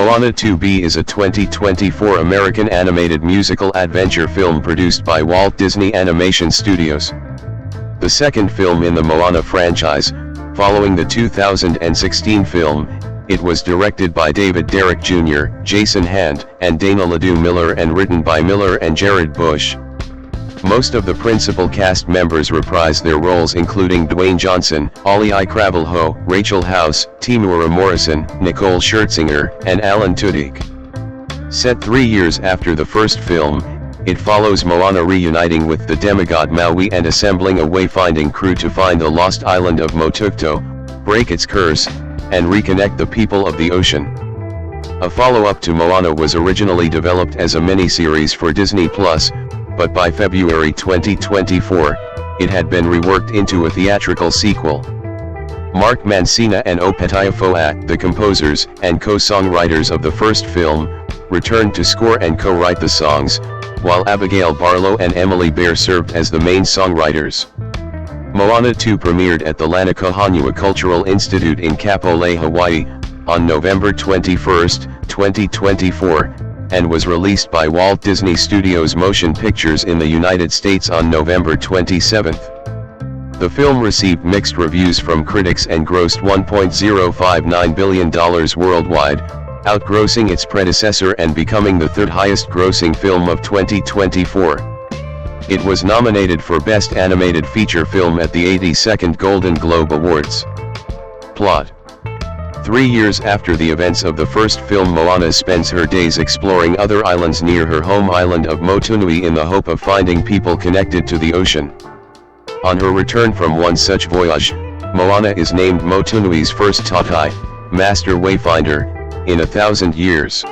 Moana 2B is a 2024 American animated musical adventure film produced by Walt Disney Animation Studios. The second film in the Moana franchise, following the 2016 film, it was directed by David Derrick Jr., Jason Hand, and Dana Ledoux Miller and written by Miller and Jared Bush. Most of the principal cast members reprise their roles, including Dwayne Johnson, Auliʻi Cravalho, Rachel House, Temuera Morrison, Nicole Scherzinger, and Alan Tudyk. Set 3 years after the first film, it follows Moana reuniting with the demigod Maui and assembling a wayfinding crew to find the lost island of Motukto, break its curse, and reconnect the people of the ocean. A follow-up to Moana was originally developed as a miniseries for Disney+, but by February 2024, it had been reworked into a theatrical sequel. Mark Mancina and Opetaia Fo'at, the composers and co-songwriters of the first film, returned to score and co-write the songs, while Abigail Barlow and Emily Bear served as the main songwriters. Moana 2 premiered at the Lanakohanua Cultural Institute in Kapolei, Hawaii, on November 21, 2024, and was released by Walt Disney Studios Motion Pictures in the United States on November 27. The film received mixed reviews from critics and grossed $1.059 billion worldwide, outgrossing its predecessor and becoming the third highest grossing film of 2024. It was nominated for Best Animated Feature Film at the 82nd Golden Globe Awards. Plot: 3 years after the events of the first film, Moana spends her days exploring other islands near her home island of Motunui in the hope of finding people connected to the ocean. On her return from one such voyage, Moana is named Motunui's first Tatai, Master Wayfinder, in 1,000 years.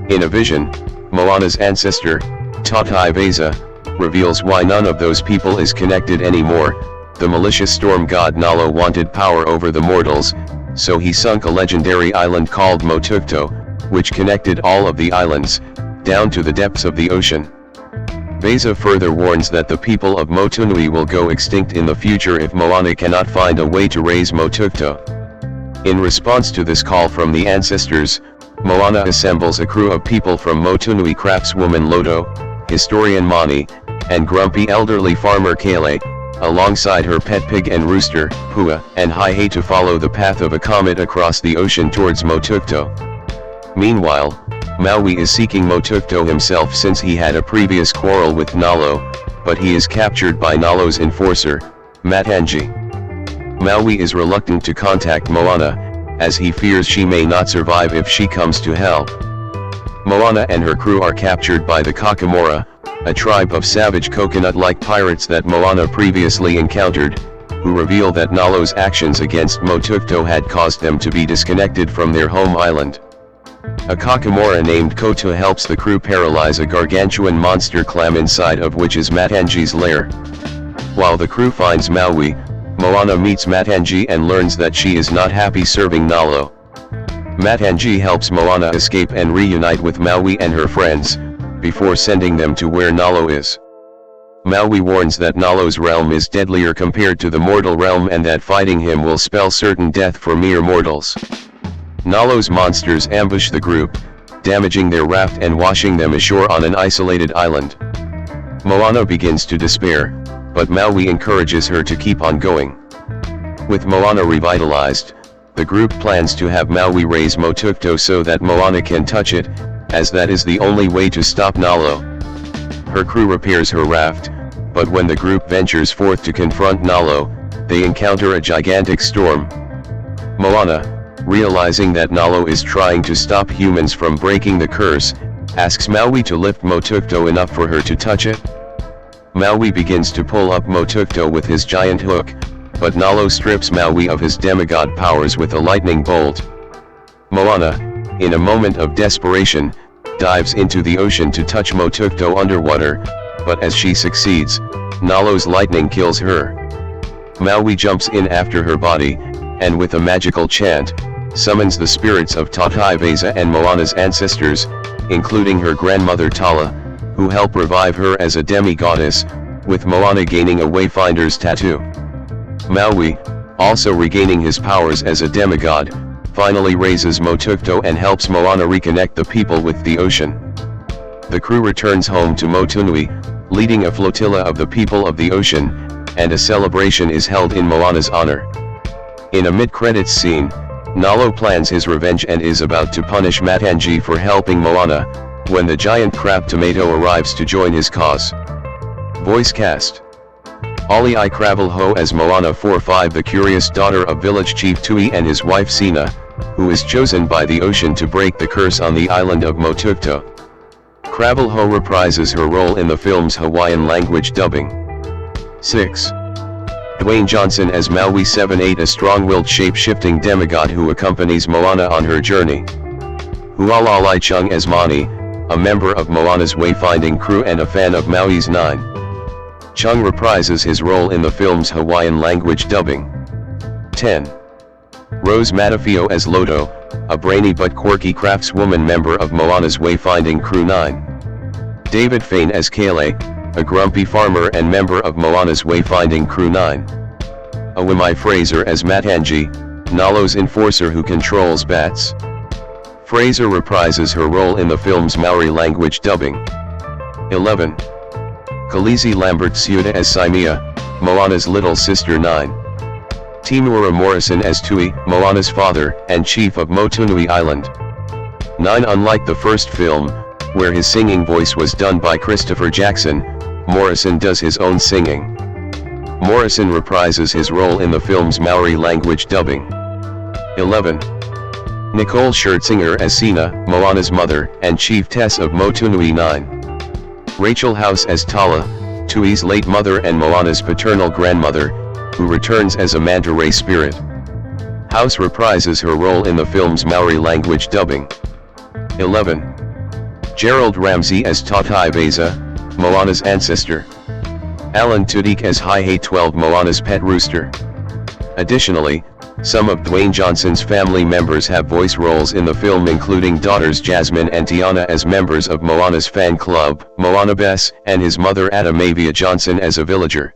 In a vision, Moana's ancestor, Tatai Veza, reveals why none of those people is connected anymore. The malicious storm god Nalo wanted power over the mortals, so he sunk a legendary island called Motukto, which connected all of the islands, down to the depths of the ocean. Veza further warns that the people of Motunui will go extinct in the future if Moana cannot find a way to raise Motukto. In response to this call from the ancestors, Moana assembles a crew of people from Motunui, craftswoman Lodo, historian Mani, and grumpy elderly farmer Kale, alongside her pet pig and rooster, Pua, and Haihe, to follow the path of a comet across the ocean towards Motukto. Meanwhile, Maui is seeking Motukto himself since he had a previous quarrel with Nalo, but he is captured by Nalo's enforcer, Matangi. Maui is reluctant to contact Moana, as he fears she may not survive if she comes to help. Moana and her crew are captured by the Kakamora, a tribe of savage coconut-like pirates that Moana previously encountered, who reveal that Nalo's actions against Motukto had caused them to be disconnected from their home island. A Kakamora named Kotua helps the crew paralyze a gargantuan monster clam inside of which is Matangi's lair. While the crew finds Maui, Moana meets Matangi and learns that she is not happy serving Nalo. Matangi helps Moana escape and reunite with Maui and her friends, before sending them to where Nalo is. Maui warns that Nalo's realm is deadlier compared to the mortal realm and that fighting him will spell certain death for mere mortals. Nalo's monsters ambush the group, damaging their raft and washing them ashore on an isolated island. Moana begins to despair, but Maui encourages her to keep on going. With Moana revitalized, the group plans to have Maui raise Motukto so that Moana can touch it, as that is the only way to stop Nalo. Her crew repairs her raft, but when the group ventures forth to confront Nalo, they encounter a gigantic storm. Moana, realizing that Nalo is trying to stop humans from breaking the curse, asks Maui to lift Motukto enough for her to touch it. Maui begins to pull up Motukto with his giant hook, but Nalo strips Maui of his demigod powers with a lightning bolt. Moana, in a moment of desperation, dives into the ocean to touch Motukto underwater, but as she succeeds, Nalo's lightning kills her. Maui jumps in after her body, and with a magical chant, summons the spirits of Tatai Veza and Moana's ancestors, including her grandmother Tala, who help revive her as a demi-goddess, with Moana gaining a Wayfinder's tattoo. Maui, also regaining his powers as a demigod, finally raises Motukto and helps Moana reconnect the people with the ocean. The crew returns home to Motunui, leading a flotilla of the people of the ocean, and a celebration is held in Moana's honor. In a mid-credits scene, Nalo plans his revenge and is about to punish Matangi for helping Moana, when the giant crab tomato arrives to join his cause. Voice cast: Auliʻi Cravalho as Moana 4-5, the curious daughter of village chief Tui and his wife Sina, who is chosen by the ocean to break the curse on the island of Motukto. Cravalho reprises her role in the film's Hawaiian language dubbing. 6. Dwayne Johnson as Maui 7-8, a strong-willed shape-shifting demigod who accompanies Moana on her journey. Hualalai Chung as Mani, a member of Moana's wayfinding crew and a fan of Maui's 9. Chung reprises his role in the film's Hawaiian language dubbing. 10. Rose Matafio as Loto, a brainy but quirky craftswoman member of Moana's wayfinding crew. 9. David Fain as Kale, a grumpy farmer and member of Moana's wayfinding crew. 9. Awhimai Fraser as Matangi, Nalo's enforcer who controls bats. Fraser reprises her role in the film's Maori language dubbing. 11. Khaleesi Lambert Ciuta as Saimea, Moana's little sister. 9. Timura Morrison as Tui, Moana's father and chief of Motunui Island. 9. Unlike the first film, where his singing voice was done by Christopher Jackson, Morrison does his own singing. Morrison reprises his role in the film's Maori language dubbing. 11. Nicole Schertzinger as Sina, Moana's mother and chiefess of Motunui. 9. Rachel House as Tala, Tui's late mother and Moana's paternal grandmother, who returns as a manta ray spirit. House reprises her role in the film's Maori language dubbing. 11. Gerald Ramsey as Tatai Beza, Moana's ancestor. Alan Tudyk as Haihei 12, Moana's pet rooster. Additionally, some of Dwayne Johnson's family members have voice roles in the film, including daughters Jasmine and Tiana as members of Moana's fan club, Moana Bess, and his mother Adamavia Johnson as a villager.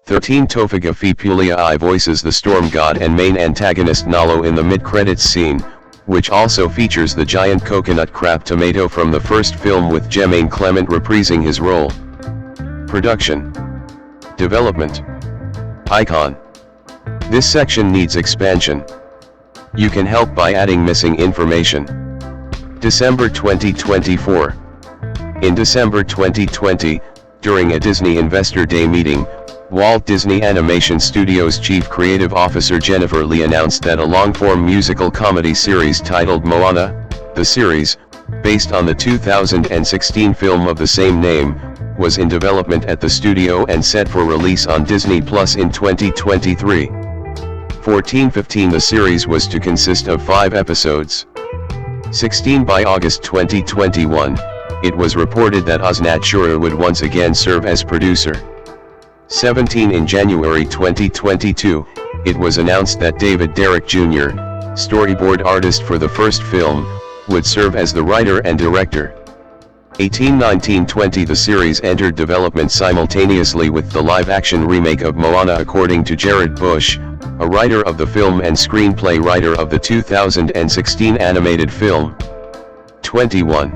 13. Tofaga Fipuliai voices the storm god and main antagonist Nalo in the mid-credits scene, which also features the giant coconut crab tomato from the first film, with Jermaine Clement reprising his role. Production. Development. Icon. This section needs expansion. You can help by adding missing information. December 2024. In December 2020, during a Disney Investor Day meeting, Walt Disney Animation Studios Chief Creative Officer Jennifer Lee announced that a long-form musical comedy series titled Moana, the series, based on the 2016 film of the same name, was in development at the studio and set for release on Disney Plus in 2023. 14-15. The series was to consist of 5 episodes. 16. By August 2021, it was reported that Osnat Shura would once again serve as producer. 17. In January 2022, it was announced that David Derrick Jr., storyboard artist for the first film, would serve as the writer and director. 18. 19. 20. The series entered development simultaneously with the live-action remake of Moana, according to Jared Bush, a writer of the film and screenplay writer of the 2016 animated film. 21.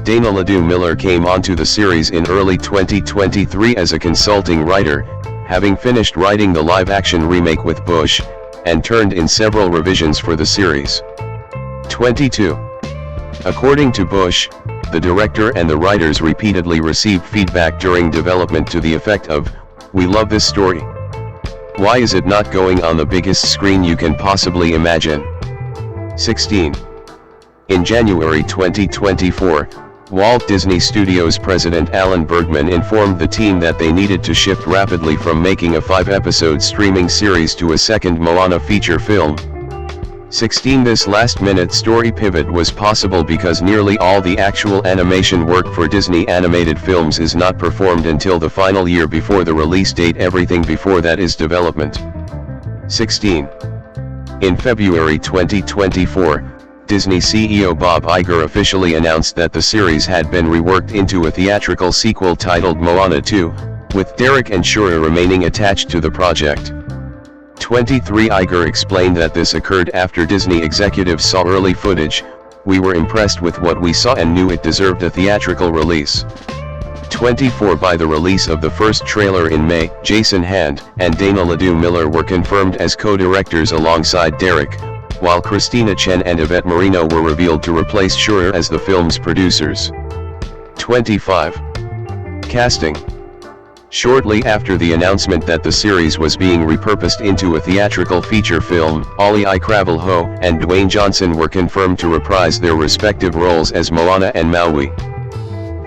Dana Ledoux Miller came onto the series in early 2023 as a consulting writer, having finished writing the live-action remake with Bush, and turned in several revisions for the series. 22. According to Bush, the director and the writers repeatedly received feedback during development to the effect of, "We love this story. Why is it not going on the biggest screen you can possibly imagine?" 16. In January 2024, Walt Disney Studios president Alan Bergman informed the team that they needed to shift rapidly from making a 5-episode streaming series to a second Moana feature film. 16. This last-minute story pivot was possible because nearly all the actual animation work for Disney animated films is not performed until the final year before the release date. Everything before that is development. 16. In February 2024, Disney CEO Bob Iger officially announced that the series had been reworked into a theatrical sequel titled Moana 2, with Derek and Shura remaining attached to the project. 23 Iger explained that this occurred after Disney executives saw early footage. We were impressed with what we saw and knew it deserved a theatrical release. 24 By the release of the first trailer in May, Jason Hand and Dana Ledoux Miller were confirmed as co-directors alongside Derek, while Christina Chen and Yvette Marino were revealed to replace Schur as the film's producers. 25. Casting. Shortly after the announcement that the series was being repurposed into a theatrical feature film, Auliʻi Cravalho and Dwayne Johnson were confirmed to reprise their respective roles as Moana and Maui.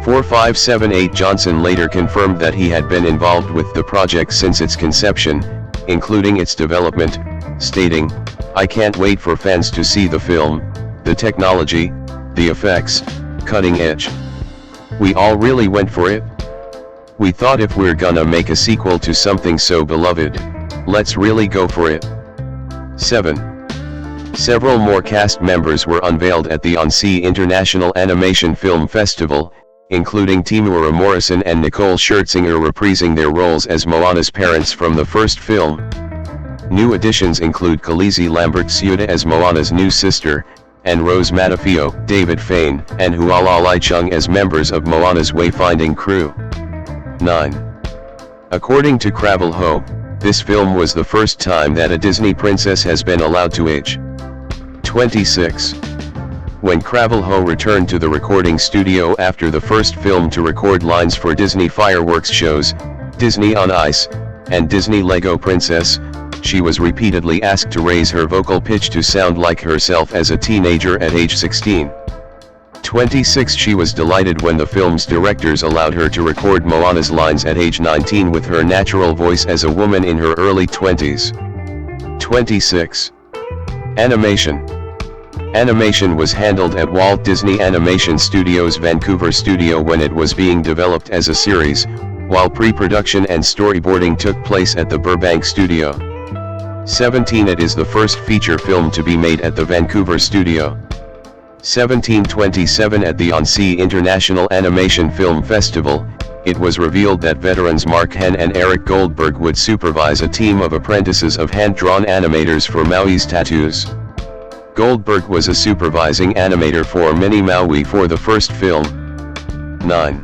4578 Johnson later confirmed that he had been involved with the project since its conception, including its development, stating, "I can't wait for fans to see the film, the technology, the effects, cutting edge. We all really went for it. We thought if we're gonna make a sequel to something so beloved, let's really go for it." 7. Several more cast members were unveiled at the Annecy International Animation Film Festival, including Temuera Morrison and Nicole Scherzinger reprising their roles as Moana's parents from the first film. New additions include Khaleesi Lambert-Ciuta as Moana's new sister, and Rose Matafio, David Fane, and Hualalai Chung as members of Moana's wayfinding crew. 9. According to Cravalho, this film was the first time that a Disney princess has been allowed to age. 26. When Cravalho returned to the recording studio after the first film to record lines for Disney fireworks shows, Disney on Ice, and Disney Lego Princess, she was repeatedly asked to raise her vocal pitch to sound like herself as a teenager at age 16. 26 She was delighted when the film's directors allowed her to record Moana's lines at age 19 with her natural voice as a woman in her early 20s. 26. Animation. Animation was handled at Walt Disney Animation Studios' Vancouver studio when it was being developed as a series, while pre-production and storyboarding took place at the Burbank studio. 17 It is the first feature film to be made at the Vancouver studio. 1727 At the Annecy International Animation Film Festival, it was revealed that veterans Mark Henn and Eric Goldberg would supervise a team of apprentices of hand-drawn animators for Maui's tattoos. Goldberg was a supervising animator for Mini Maui for the first film. 9.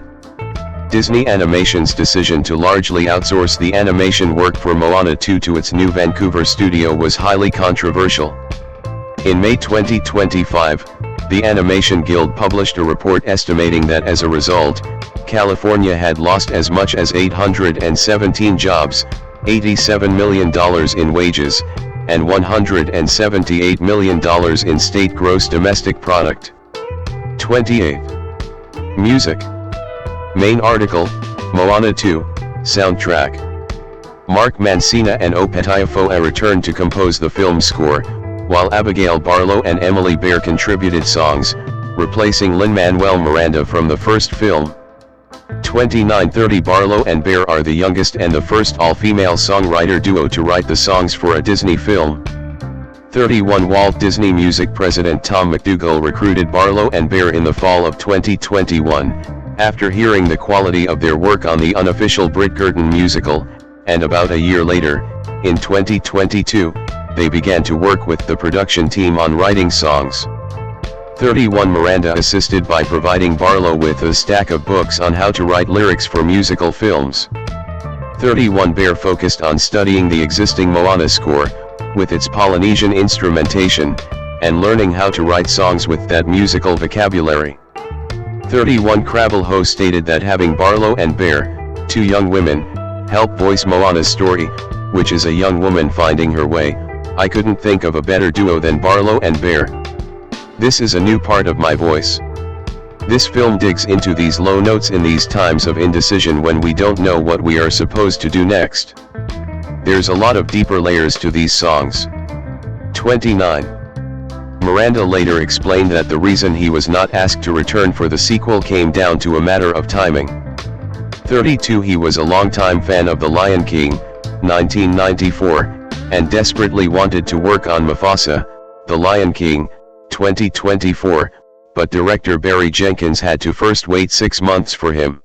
Disney Animation's decision to largely outsource the animation work for Moana 2 to its new Vancouver studio was highly controversial. In May 2025, the Animation Guild published a report estimating that as a result, California had lost as much as 817 jobs, $87 million in wages, and $178 million in state gross domestic product. 28. Music. Main article, Moana 2, soundtrack. Mark Mancina and Opetaiofoa returned to compose the film's score, while Abigail Barlow and Emily Bear contributed songs, replacing Lin-Manuel Miranda from the first film. 2930 Barlow and Bear are the youngest and the first all-female songwriter duo to write the songs for a Disney film. 31 Walt Disney Music President Tom McDougall recruited Barlow and Bear in the fall of 2021, after hearing the quality of their work on the unofficial Bridgerton musical, and about a year later, in 2022, they began to work with the production team on writing songs. 31 Miranda assisted by providing Barlow with a stack of books on how to write lyrics for musical films. 31 Bear focused on studying the existing Moana score, with its Polynesian instrumentation, and learning how to write songs with that musical vocabulary. 31 Cravalho stated that having Barlow and Bear, two young women, help voice Moana's story, which is a young woman finding her way, I couldn't think of a better duo than Barlow and Bear. This is a new part of my voice. This film digs into these low notes in these times of indecision when we don't know what we are supposed to do next. There's a lot of deeper layers to these songs. 29. Miranda later explained that the reason he was not asked to return for the sequel came down to a matter of timing. 32 He was a longtime fan of The Lion King, 1994, and desperately wanted to work on Mufasa, The Lion King, 2024, but director Barry Jenkins had to first wait 6 months for him.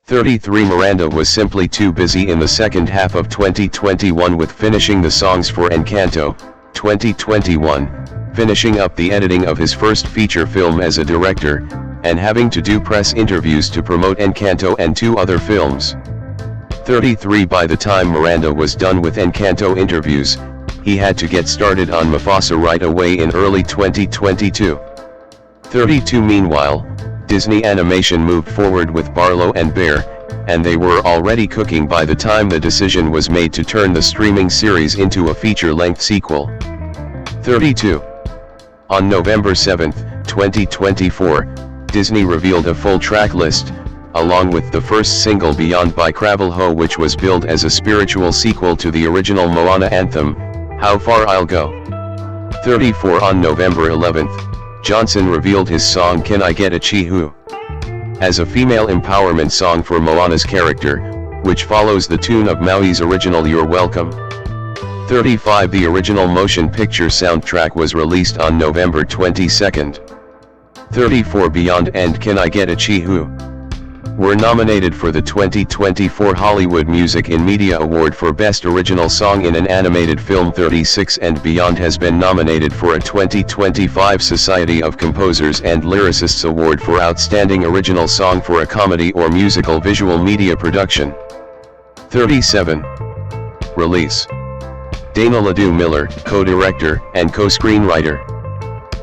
33 Miranda was simply too busy in the second half of 2021 with finishing the songs for Encanto, 2021, finishing up the editing of his first feature film as a director, and having to do press interviews to promote Encanto and 2 other films. 33 By the time Miranda was done with Encanto interviews, he had to get started on Mufasa right away in early 2022. 32 Meanwhile, Disney Animation moved forward with Barlow and Bear, and they were already cooking by the time the decision was made to turn the streaming series into a feature-length sequel. 32. On November 7, 2024, Disney revealed a full track list, along with the first single Beyond by Cravalho, which was billed as a spiritual sequel to the original Moana anthem, How Far I'll Go. 34 On November 11, Johnson revealed his song Can I Get a Chihu? As a female empowerment song for Moana's character, which follows the tune of Maui's original You're Welcome. 35 The original motion picture soundtrack was released on November 22. 34 Beyond and Can I Get a Chihu? Were nominated for the 2024 Hollywood Music in Media Award for Best Original Song in an Animated Film. 36 and Beyond has been nominated for a 2025 Society of Composers and Lyricists Award for Outstanding Original Song for a Comedy or Musical Visual Media Production. 37. Release. Dana Ledoux Miller, co-director and co-screenwriter.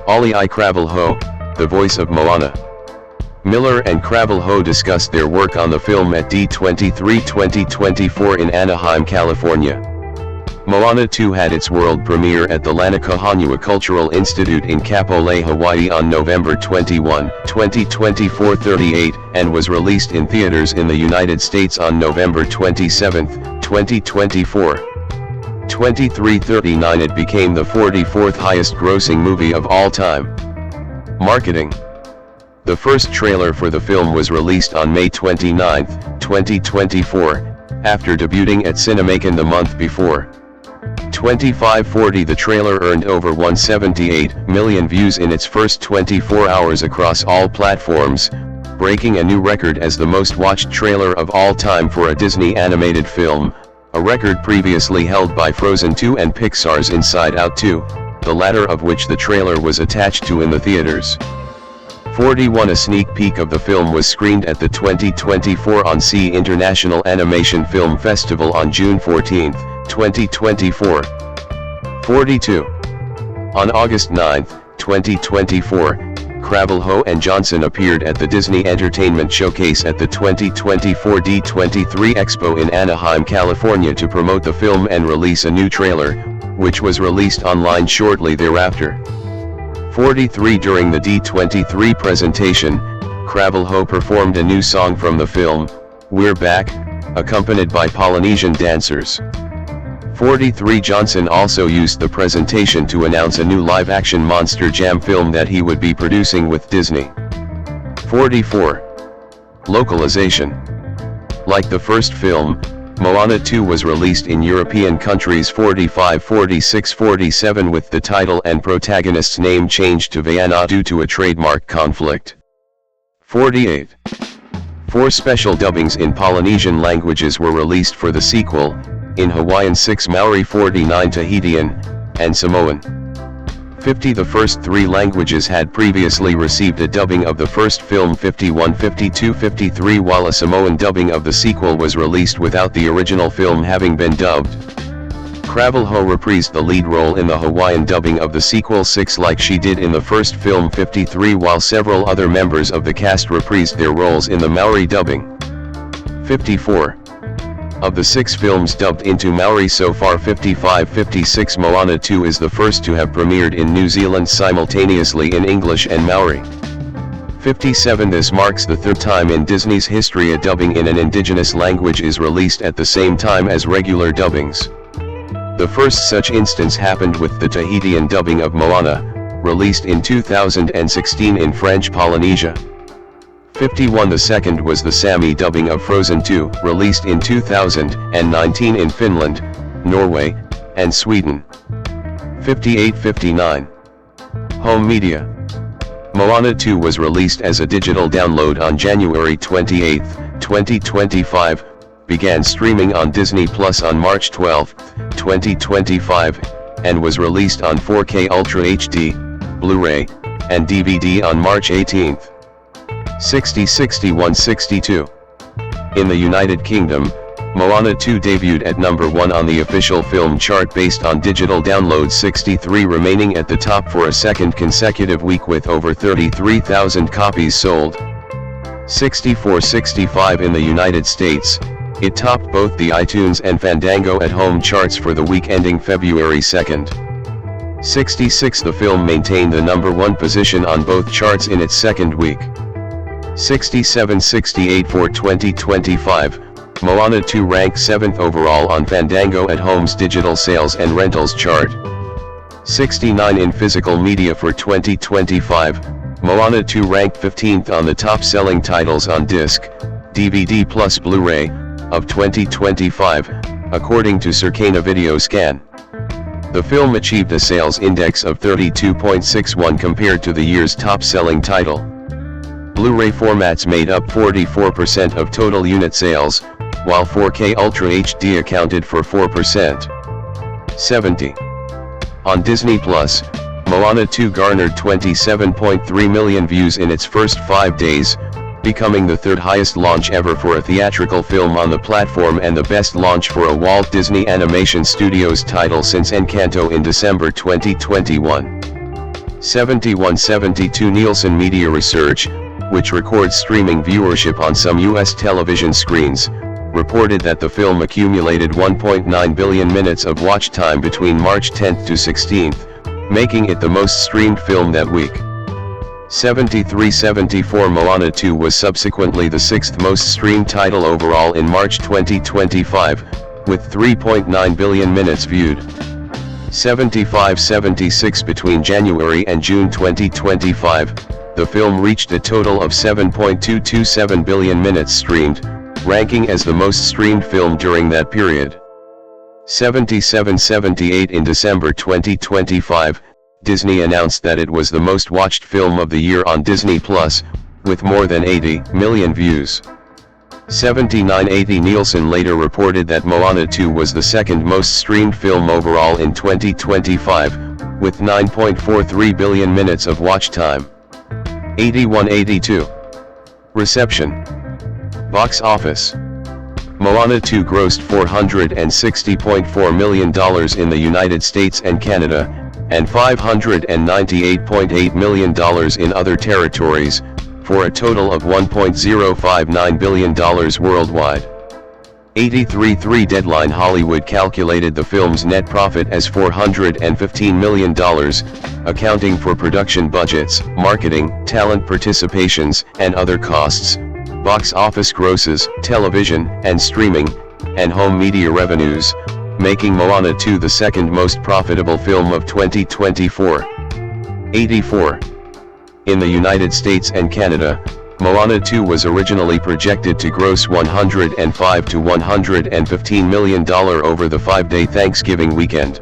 Auliʻi Cravalho, the voice of Moana. Miller and Cravalho discussed their work on the film at D23 2024 in Anaheim, California. Moana 2 had its world premiere at the Laniakea Cultural Institute in Kapolei, Hawaii on November 21, 2024. 38, and was released in theaters in the United States on November 27, 2024. 23. 39 It became the 44th highest grossing movie of all time. Marketing. The first trailer for the film was released on May 29, 2024, after debuting at Cinemakin the month before. 25:40 The trailer earned over 178 million views in its first 24 hours across all platforms, breaking a new record as the most watched trailer of all time for a Disney animated film, a record previously held by Frozen 2 and Pixar's Inside Out 2, the latter of which the trailer was attached to in the theaters. 41 A sneak peek of the film was screened at the 2024 On-Sea International Animation Film Festival on June 14, 2024. 42. On August 9, 2024, Cravalho and Johnson appeared at the Disney Entertainment Showcase at the 2024 D23 Expo in Anaheim, California to promote the film and release a new trailer, which was released online shortly thereafter. 43 During the D23 presentation, Cravalho performed a new song from the film, We're Back, accompanied by Polynesian dancers. 43 Johnson also used the presentation to announce a new live-action Monster Jam film that he would be producing with Disney. 44. Localization. Like the first film, Moana 2 was released in European countries 45, 46, 47 with the title and protagonist's name changed to Vaiana due to a trademark conflict. 48. 4 special dubbings in Polynesian languages were released for the sequel, in Hawaiian 6 Maori 49 Tahitian, and Samoan. 50 The first 3 languages had previously received a dubbing of the first film 51, 52, 53 while a Samoan dubbing of the sequel was released without the original film having been dubbed. Cravalho reprised the lead role in the Hawaiian dubbing of the sequel 6 like she did in the first film 53 while several other members of the cast reprised their roles in the Maori dubbing. 54. Of the 6 films dubbed into Maori so far 55-56 Moana 2 is the first to have premiered in New Zealand simultaneously in English and Maori. 57 This marks the 3rd time in Disney's history a dubbing in an indigenous language is released at the same time as regular dubbings. The first such instance happened with the Tahitian dubbing of Moana, released in 2016 in French Polynesia. 51 The second was the Sami dubbing of Frozen 2, released in 2019 in Finland, Norway, and Sweden. 58-59. Home media. Moana 2 was released as a digital download on January 28, 2025, began streaming on Disney Plus on March 12, 2025, and was released on 4K Ultra HD, Blu-ray, and DVD on March 18. 60, 61, 62. In the United Kingdom, Moana 2 debuted at number 1 on the official film chart based on digital downloads, 63, remaining at the top for a second consecutive week with over 33,000 copies sold. 64-65. In the United States, it topped both the iTunes and Fandango at home charts for the week ending February 2. 66. The film maintained the number 1 position on both charts in its second week. 67-68. For 2025, Moana 2 ranked 7th overall on Fandango at Home's digital sales and rentals chart. 69. In physical media for 2025, Moana 2 ranked 15th on the top-selling titles on disc, DVD plus Blu-ray, of 2025, according to Circana Video Scan. The film achieved a sales index of 32.61 compared to the year's top-selling title. Blu-ray formats made up 44% of total unit sales, while 4K Ultra HD accounted for 4%. 70. On Disney Plus, Moana 2 garnered 27.3 million views in its first 5 days, becoming the third highest launch ever for a theatrical film on the platform and the best launch for a Walt Disney Animation Studios title since Encanto in December 2021. 71-72. Nielsen Media Research, which records streaming viewership on some U.S. television screens, reported that the film accumulated 1.9 billion minutes of watch time between March 10 to 16, making it the most streamed film that week. 73-74. Moana 2 was subsequently the 6th most streamed title overall in March 2025, with 3.9 billion minutes viewed. 75-76. Between January and June 2025, the film reached a total of 7.227 billion minutes streamed, ranking as the most streamed film during that period. 77-78. In December 2025, Disney announced that it was the most watched film of the year on Disney Plus, with more than 80 million views. 79-80. Nielsen later reported that Moana 2 was the second most streamed film overall in 2025, with 9.43 billion minutes of watch time. 81-82. Reception. Box office. Moana 2 grossed $460.4 million in the United States and Canada, and $598.8 million in other territories, for a total of $1.059 billion worldwide. 83.3. Deadline Hollywood calculated the film's net profit as $415 million, accounting for production budgets, marketing, talent participations, and other costs, box office grosses, television and streaming, and home media revenues, making Moana 2 the second most profitable film of 2024. 84. In the United States and Canada, Moana 2 was originally projected to gross $105 to $115 million over the 5-day Thanksgiving weekend.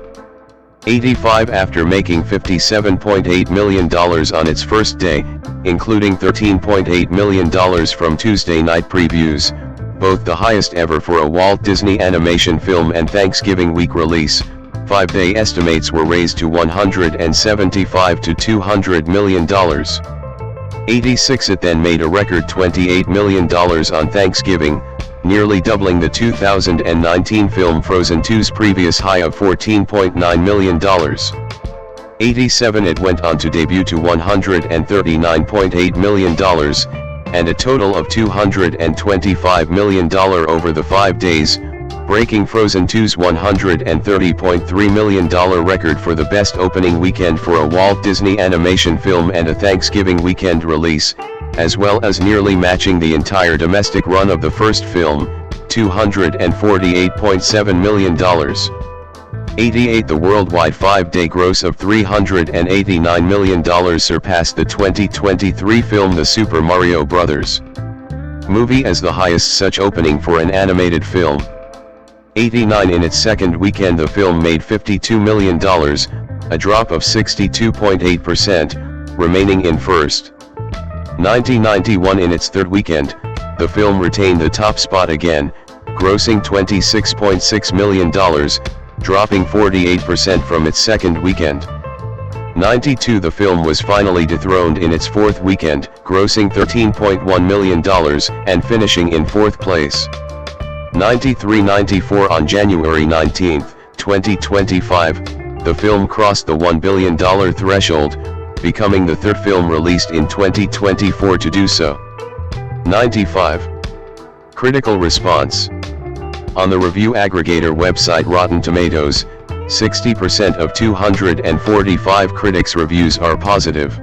85. After making $57.8 million on its first day, including $13.8 million from Tuesday night previews, both the highest ever for a Walt Disney Animation film and Thanksgiving week release, 5-day estimates were raised to $175 to $200 million. 86. It then made a record $28 million on Thanksgiving, nearly doubling the 2019 film Frozen 2's previous high of $14.9 million. 87. It went on to debut to $139.8 million, and a total of $225 million over the 5 days, breaking Frozen 2's $130.3 million record for the best opening weekend for a Walt Disney Animation film and a Thanksgiving weekend release, as well as nearly matching the entire domestic run of the first film, $248.7 million. 88. The worldwide 5-day gross of $389 million surpassed the 2023 film The Super Mario Bros. Movie as the highest such opening for an animated film. 89. In its second weekend the film made $52 million, a drop of 62.8%, remaining in first. 1991. In its third weekend, the film retained the top spot again, grossing $26.6 million, dropping 48% from its second weekend. 92 The film was finally dethroned in its fourth weekend, grossing $13.1 million, and finishing in fourth place. 93-94 On January 19, 2025, the film crossed the $1 billion threshold, becoming the third film released in 2024 to do so. 95. Critical response. On the review aggregator website Rotten Tomatoes, 60% of 245 critics' reviews are positive.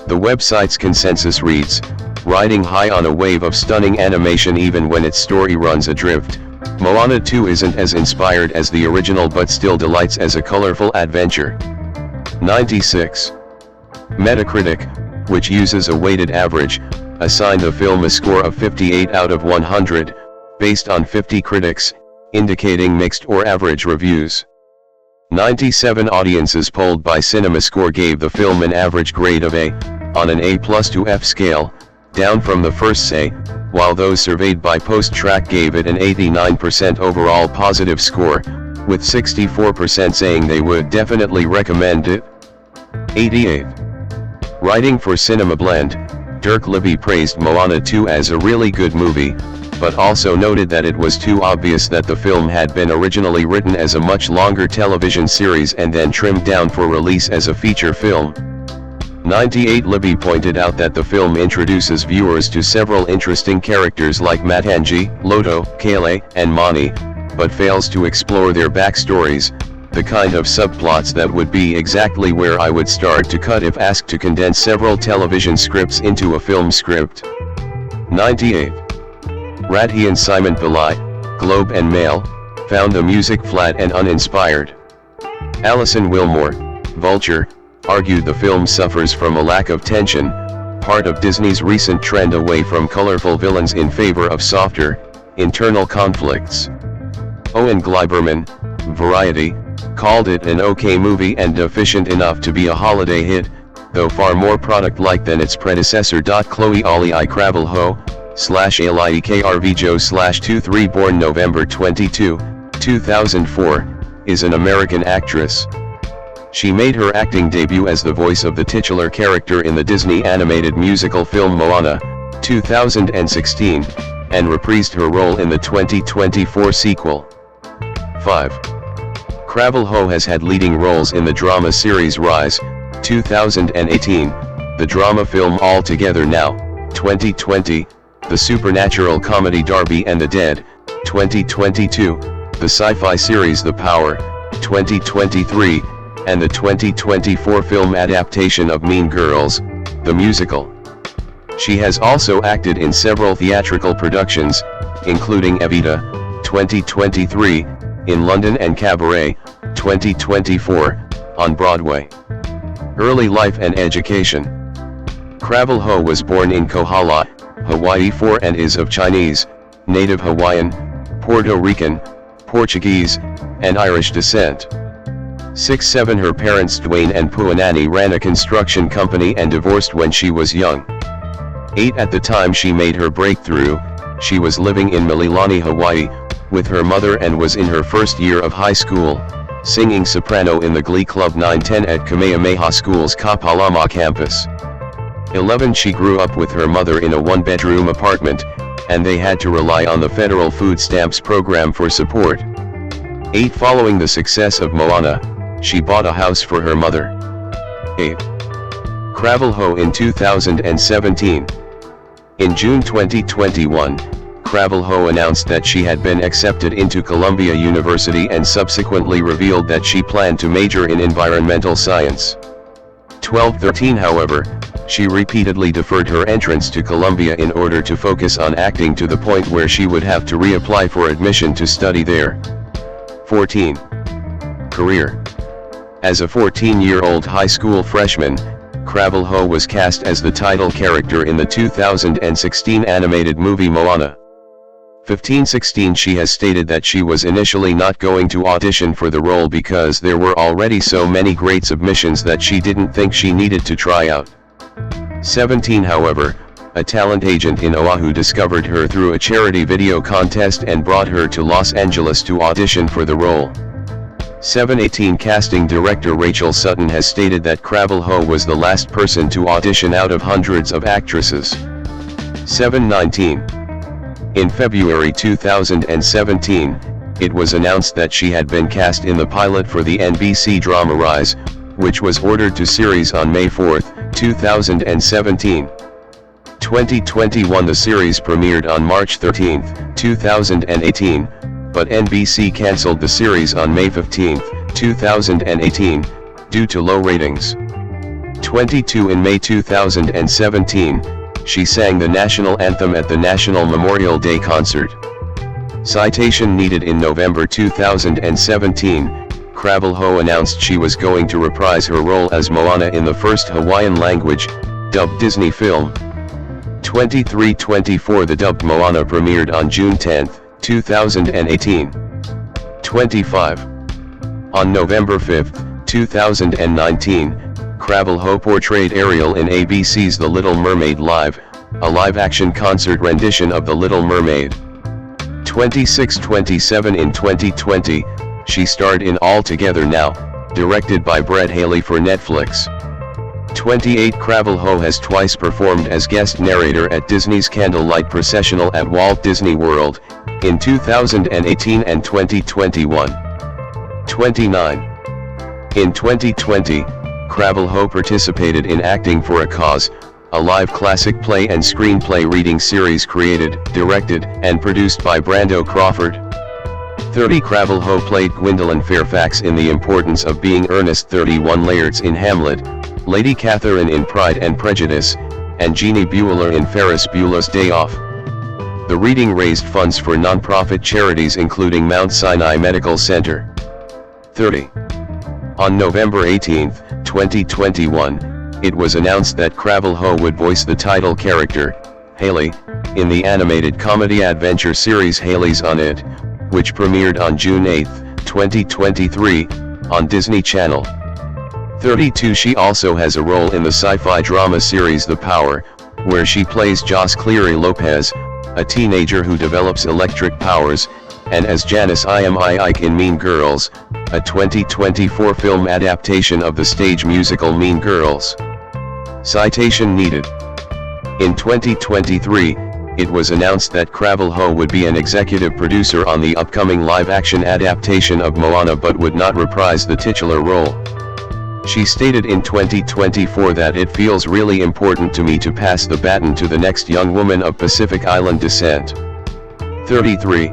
The website's consensus reads, "Riding high on a wave of stunning animation even when its story runs adrift, Moana 2 isn't as inspired as the original but still delights as a colorful adventure." 96. Metacritic, which uses a weighted average, assigned the film a score of 58 out of 100, based on 50 critics, indicating mixed or average reviews. 97 audiences polled by CinemaScore gave the film an average grade of A, on an A+ to F scale, down from the first say, while those surveyed by PostTrack gave it an 89% overall positive score, with 64% saying they would definitely recommend it. 88. Writing for Cinema Blend, Dirk Libby praised Moana 2 as a really good movie, but also noted that it was too obvious that the film had been originally written as a much longer television series and then trimmed down for release as a feature film. 98 Libby pointed out that the film introduces viewers to several interesting characters like Matangi, Loto, Kale, and Mani, but fails to explore their backstories, the kind of subplots that would be exactly where I would start to cut if asked to condense several television scripts into a film script. 98. Radhi and Simon Pillai, Globe and Mail, found the music flat and uninspired. Alison Wilmore, Vulture, argued the film suffers from a lack of tension, part of Disney's recent trend away from colorful villains in favor of softer, internal conflicts. Owen Gleiberman, Variety, called it an okay movie and deficient enough to be a holiday hit, though far more product-like than its predecessor. Chloe Auliʻi Cravalho, /Auliʻi Cravalho /23 born November 22, 2004, is an American actress. She made her acting debut as the voice of the titular character in the Disney animated musical film Moana, 2016, and reprised her role in the 2024 sequel. 5. Cravalho has had leading roles in the drama series Rise, 2018, the drama film All Together Now, 2020, the supernatural comedy Darby and the Dead, 2022, the sci-fi series The Power, 2023, and the 2024 film adaptation of Mean Girls, the musical. She has also acted in several theatrical productions, including Evita, 2023, in London and Cabaret, 2024, on Broadway. Early life and education. Cravalho was born in Kohala, Hawaii 4 and is of Chinese, native Hawaiian, Puerto Rican, Portuguese, and Irish descent. 6-7 Her parents Dwayne and Puanani ran a construction company and divorced when she was young. 8 At the time she made her breakthrough, she was living in Mililani, Hawaii, with her mother and was in her first year of high school, singing soprano in the Glee Club 910 at Kamehameha School's Kapalama campus. 11 She grew up with her mother in a one-bedroom apartment, and they had to rely on the federal food stamps program for support. 8 Following the success of Moana, she bought a house for her mother. 8. Cravalho in 2017. In June 2021, Cravalho announced that she had been accepted into Columbia University and subsequently revealed that she planned to major in environmental science. 12-13 However, she repeatedly deferred her entrance to Columbia in order to focus on acting to the point where she would have to reapply for admission to study there. 14. Career. As a 14-year-old high school freshman, Cravalho was cast as the title character in the 2016 animated movie Moana. 15-16 She has stated that she was initially not going to audition for the role because there were already so many great submissions that she didn't think she needed to try out. 17 However, a talent agent in Oahu discovered her through a charity video contest and brought her to Los Angeles to audition for the role. 7/18 casting director Rachel Sutton has stated that Cravalho was the last person to audition out of hundreds of actresses. 7/19 In February 2017, it was announced that she had been cast in the pilot for the NBC drama Rise, which was ordered to series on May 4, 2017. 2021 The series premiered on March 13, 2018, but NBC cancelled the series on May 15, 2018, due to low ratings. 22 In May 2017, she sang the national anthem at the National Memorial Day concert. Citation needed In November 2017, Cravalho announced she was going to reprise her role as Moana in the first Hawaiian language, dubbed Disney film. 23-24 The dubbed Moana premiered on June 10, 2018. 25 On November 5, 2019, Cravalho portrayed Ariel in ABC's The Little Mermaid Live, a live-action concert rendition of The Little Mermaid. 26-27 In 2020, she starred in All Together Now, directed by Brett Haley for Netflix. 28 Cravalho has twice performed as guest narrator at Disney's Candlelight Processional at Walt Disney World, in 2018 and 2021. 29 In 2020, Cravalho participated in Acting for a Cause, a live classic play and screenplay reading series created, directed, and produced by Brando Crawford. 30 Cravalho played Gwendolyn Fairfax in The Importance of Being Earnest. 31 Lairds in Hamlet, Lady Catherine in Pride and Prejudice, and Jeannie Bueller in Ferris Bueller's Day Off. The reading raised funds for non-profit charities including Mount Sinai Medical Center. 30 On November 18, 2021, it was announced that Cravalho would voice the title character, Haley, in the animated comedy adventure series Haley's on It, which premiered on June 8, 2023, on Disney Channel. 32 She also has a role in the sci-fi drama series The Power, where she plays Joss Cleary Lopez, a teenager who develops electric powers, and as Janice Ike in Mean Girls, a 2024 film adaptation of the stage musical Mean Girls. Citation needed. In 2023, it was announced that Cravalho would be an executive producer on the upcoming live-action adaptation of Moana but would not reprise the titular role. She stated in 2024 that it feels really important to me to pass the baton to the next young woman of Pacific Island descent. 33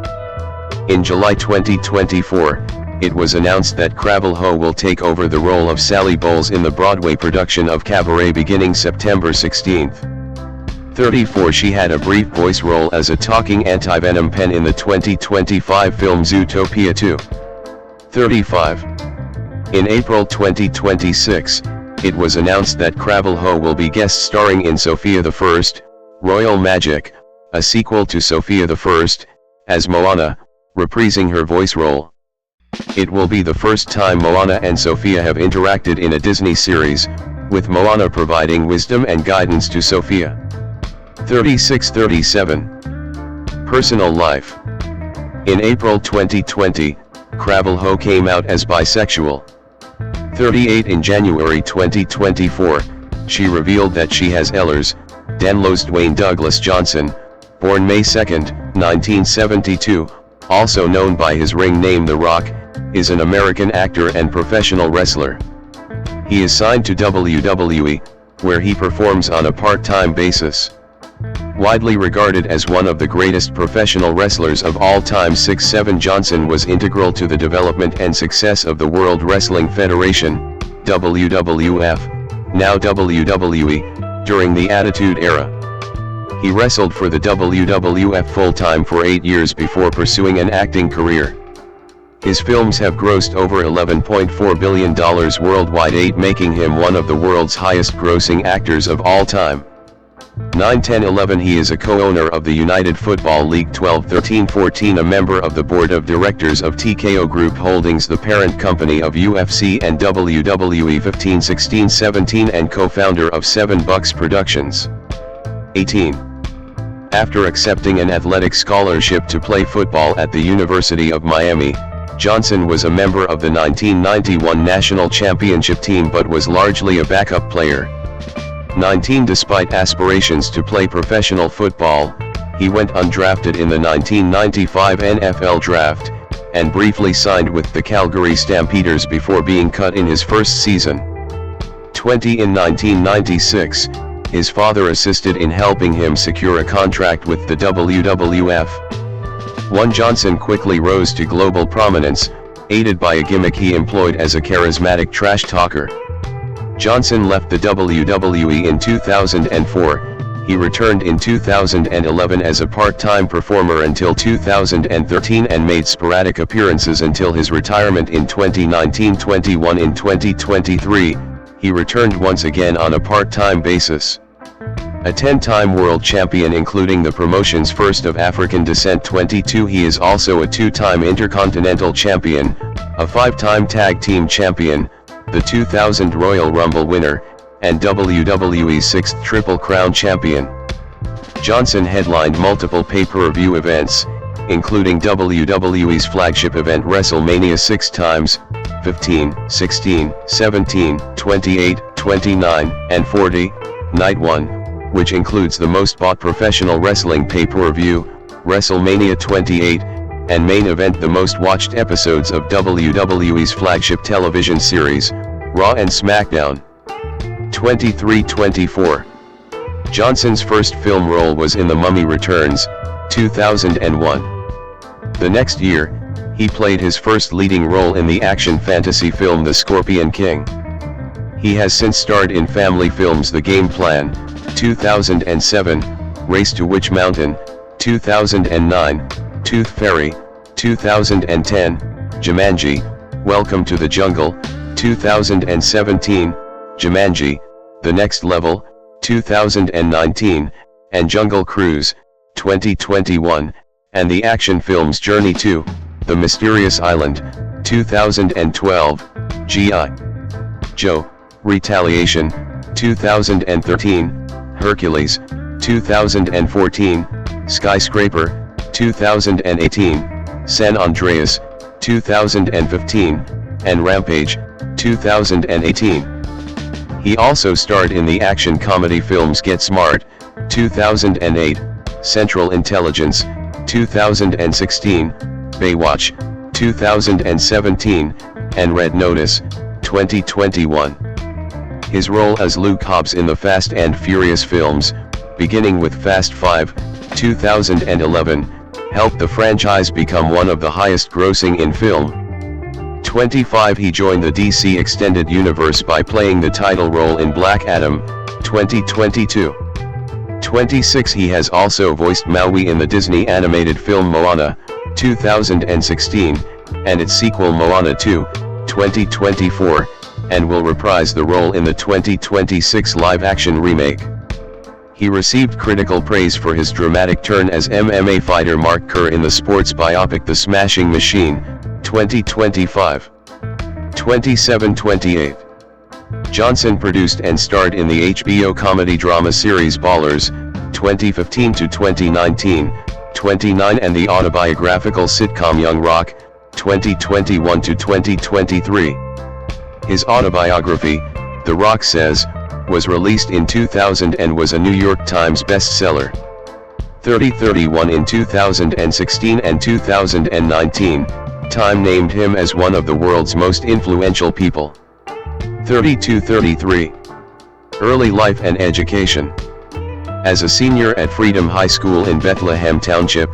In July 2024, it was announced that Cravalho will take over the role of Sally Bowles in the Broadway production of Cabaret beginning September 16. 34 She had a brief voice role as a talking anti-venom pen in the 2025 film Zootopia 2. 35 In April 2026, it was announced that Cravalho will be guest starring in Sophia the First, Royal Magic, a sequel to Sophia the First, as Moana, reprising her voice role. It will be the first time Moana and Sophia have interacted in a Disney series, with Moana providing wisdom and guidance to Sophia. 36-37 Personal life. In April 2020, Cravalho came out as bisexual. 38 In January 2024, she revealed that she has Ehlers Danlos. Dwayne Douglas Johnson, born May 2, 1972, also known by his ring name The Rock, is an American actor and professional wrestler. He is signed to WWE, where he performs on a part-time basis. Widely regarded as one of the greatest professional wrestlers of all time, 6'7" Johnson was integral to the development and success of the World Wrestling Federation, WWF, now WWE, during the Attitude Era. He wrestled for the WWF full-time for 8 years before pursuing an acting career. His films have grossed over $11.4 billion worldwide, making him one of the world's highest-grossing actors of all time. 9-10-11 He is a co-owner of the United Football League. 12-13-14 A member of the board of directors of TKO Group Holdings, the parent company of UFC and WWE. 15-16-17 and co-founder of 7 Bucks Productions. 18. After accepting an athletic scholarship to play football at the University of Miami, Johnson was a member of the 1991 national championship team but was largely a backup player. 19. Despite aspirations to play professional football, he went undrafted in the 1995 NFL draft, and briefly signed with the Calgary Stampeders before being cut in his first season. 20. In 1996, his father assisted in helping him secure a contract with the WWF. 1. Johnson quickly rose to global prominence, aided by a gimmick he employed as a charismatic trash talker. Johnson left the WWE in 2004, he returned in 2011 as a part-time performer until 2013 and made sporadic appearances until his retirement in 2019-21. In 2023, he returned once again on a part-time basis. A 10-time world champion including the promotion's first of African descent. 22. He is also a 2-time Intercontinental Champion, a 5-time Tag Team Champion, the 2000 Royal Rumble winner, and WWE's 6th Triple Crown Champion. Johnson headlined multiple pay-per-view events, including WWE's flagship event WrestleMania 6 times, 15, 16, 17, 28, 29, and 40, Night 1, which includes the most bought professional wrestling pay-per-view, WrestleMania 28, and main event the most watched episodes of WWE's flagship television series, Raw and SmackDown. 23-24. Johnson's first film role was in The Mummy Returns, 2001. The next year, he played his first leading role in the action fantasy film The Scorpion King. He has since starred in family films The Game Plan, 2007, Race to Witch Mountain, 2009, Tooth Fairy, 2010, Jumanji, Welcome to the Jungle, 2017, Jumanji, The Next Level, 2019, and Jungle Cruise, 2021, and the action films Journey to The Mysterious Island, 2012, G.I. Joe, Retaliation, 2013, Hercules, 2014, Skyscraper, 2018, San Andreas, 2015, and Rampage, 2018. He also starred in the action comedy films Get Smart, 2008, Central Intelligence, 2016, Baywatch, 2017, and Red Notice, 2021. His role as Luke Hobbs in the Fast and Furious films, beginning with Fast 5, 2011, helped the franchise become one of the highest grossing in film. 25. He joined the DC Extended Universe by playing the title role in Black Adam, 2022. 26. He has also voiced Maui in the Disney animated film Moana, 2016, and its sequel Moana 2, 2024, and will reprise the role in the 2026 live-action remake. He received critical praise for his dramatic turn as MMA fighter Mark Kerr in the sports biopic The Smashing Machine, 2025. 27-28. Johnson produced and starred in the HBO comedy drama series Ballers, 2015 to 2019, 29, and the autobiographical sitcom Young Rock, 2021 to 2023. His autobiography, The Rock Says, was released in 2000 and was a New York Times bestseller. 30-31. In 2016 and 2019, Time named him as one of the world's most influential people. 32-33. Early life and education. As a senior at Freedom High School in Bethlehem Township,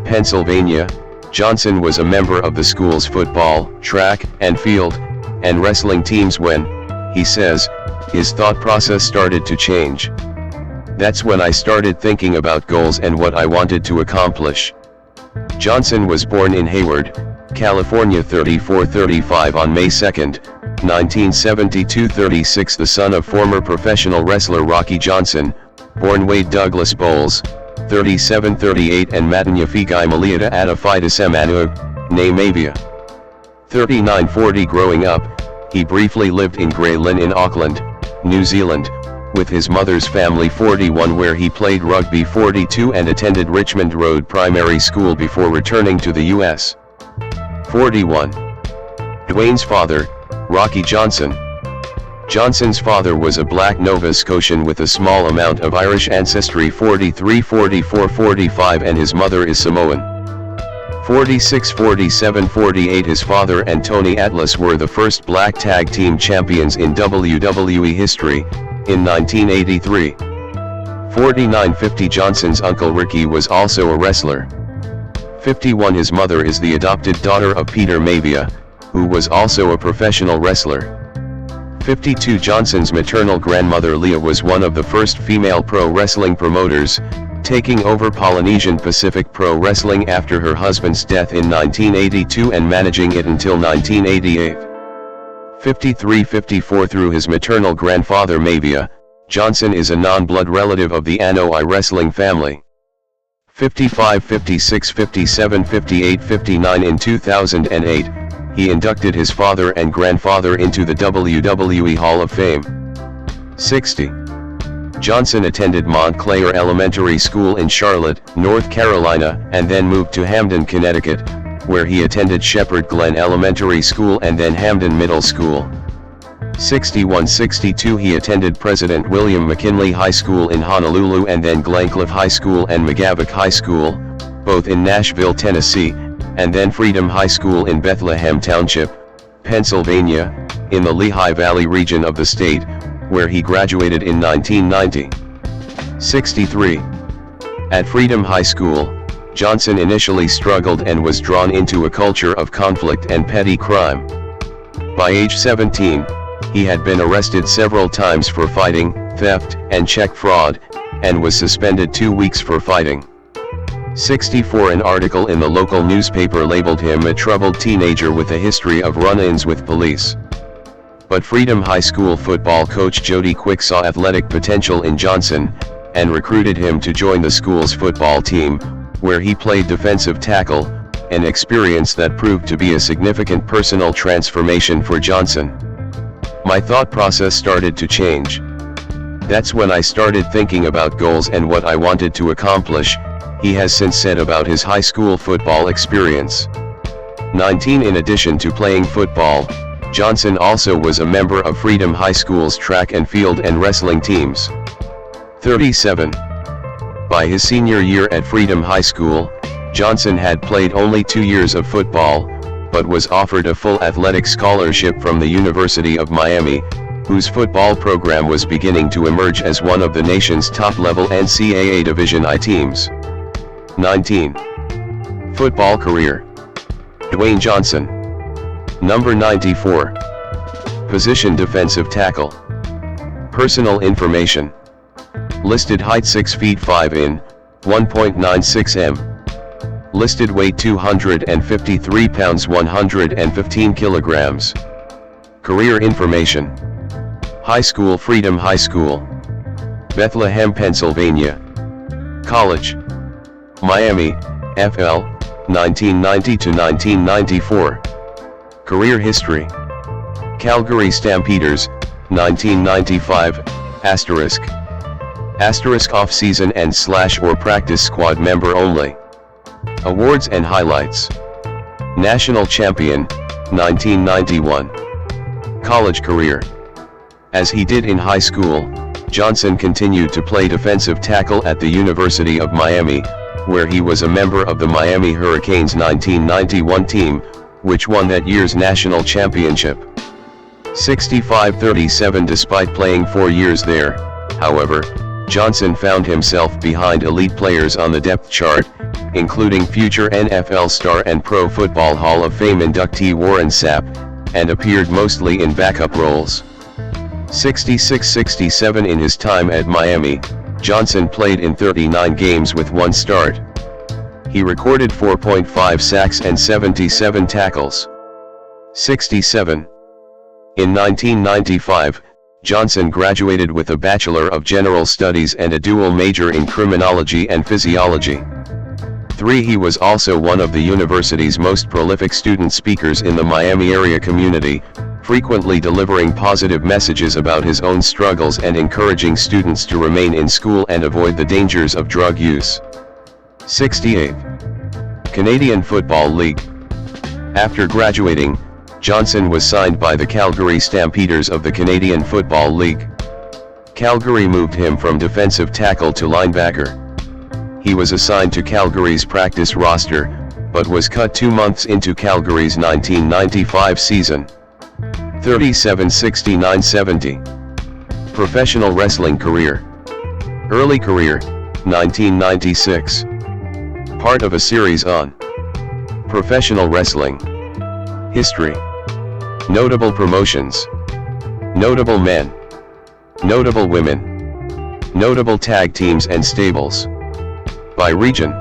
Pennsylvania, Johnson was a member of the school's football, track, and field, and wrestling teams when, he says, his thought process started to change. That's when I started thinking about goals and what I wanted to accomplish. Johnson was born in Hayward, California 34-35 on May 2, 1972. 36. The son of former professional wrestler Rocky Johnson, born Wade Douglas Bowles, 37-38, and Matanyafigai Maliata Adafidis Emanu, née Mavia. 39-40. Growing up, he briefly lived in Grey Lynn in Auckland, New Zealand, with his mother's family. 41, where he played rugby. 42, and attended Richmond Road Primary School before returning to the U.S. 41. Dwayne's father, Rocky Johnson. Johnson's father was a black Nova Scotian with a small amount of Irish ancestry. 43, 44, 45, and his mother is Samoan. 46, 47, 48, his father and Tony Atlas were the first black tag team champions in WWE history, in 1983. 49, 50, Johnson's uncle Ricky was also a wrestler. 51, his mother is the adopted daughter of Peter Maivia, who was also a professional wrestler. 52, Johnson's maternal grandmother Leah was one of the first female pro wrestling promoters, taking over Polynesian Pacific Pro Wrestling after her husband's death in 1982 and managing it until 1988. 53, 54, through his maternal grandfather Maivia, Johnson is a non-blood relative of the Anoa'i wrestling family. 55, 56, 57, 58, 59, in 2008, he inducted his father and grandfather into the WWE Hall of Fame. 60. Johnson attended Montclair Elementary School in Charlotte, North Carolina, and then moved to Hamden, Connecticut, where he attended Shepherd Glen Elementary School and then Hamden Middle School. 61, 62, he attended President William McKinley High School in Honolulu and then Glencliff High School and McGavock High School, both in Nashville, Tennessee, and then Freedom High School in Bethlehem Township, Pennsylvania, in the Lehigh Valley region of the state, where he graduated in 1990. 63. At Freedom High School, Johnson initially struggled and was drawn into a culture of conflict and petty crime. By age 17, he had been arrested several times for fighting, theft, and check fraud, and was suspended 2 weeks for fighting. 64, an article in the local newspaper labeled him a troubled teenager with a history of run-ins with police. But Freedom High School football coach Jody Quick saw athletic potential in Johnson, and recruited him to join the school's football team, where he played defensive tackle, an experience that proved to be a significant personal transformation for Johnson. My thought process started to change. That's when I started thinking about goals and what I wanted to accomplish, he has since said about his high school football experience. 19, in addition to playing football, Johnson also was a member of Freedom High School's track and field and wrestling teams. 37. By his senior year at Freedom High School, Johnson had played only 2 years of football, but was offered a full athletic scholarship from the University of Miami, whose football program was beginning to emerge as one of the nation's top-level NCAA Division I teams. 19. Football career. Dwayne Johnson. Number 94. Position defensive tackle. Personal information. Listed height 6 feet 5 in, 1.96 m. Listed weight 253 pounds 115 kilograms. Career information. High school Freedom High School. Bethlehem, Pennsylvania. College. Miami, FL, 1990 to 1994. Career history. Calgary Stampeders, 1995, asterisk. Asterisk off-season and / or practice squad member only. Awards and highlights. National champion, 1991. College career. As he did in high school, Johnson continued to play defensive tackle at the University of Miami, where he was a member of the Miami Hurricanes 1991 team, which won that year's national championship. 65-37. Despite playing 4 years there, however, Johnson found himself behind elite players on the depth chart, including future NFL star and Pro Football Hall of Fame inductee Warren Sapp, and appeared mostly in backup roles. 66-67. In his time at Miami, Johnson played in 39 games with 1 start. He recorded 4.5 sacks and 77 tackles. 67. In 1995, Johnson graduated with a Bachelor of General Studies and a dual major in Criminology and Physiology. 3. He was also one of the university's most prolific student speakers in the Miami area community, frequently delivering positive messages about his own struggles and encouraging students to remain in school and avoid the dangers of drug use. 68th. Canadian Football League. After graduating, Johnson was signed by the Calgary Stampeders of the Canadian Football League. Calgary moved him from defensive tackle to linebacker. He was assigned to Calgary's practice roster, but was cut 2 months into Calgary's 1995 season. 37-69-70. Professional wrestling career. Early career, 1996. Part of a series on professional wrestling. History. Notable promotions. Notable men. Notable women. Notable tag teams and stables. By region.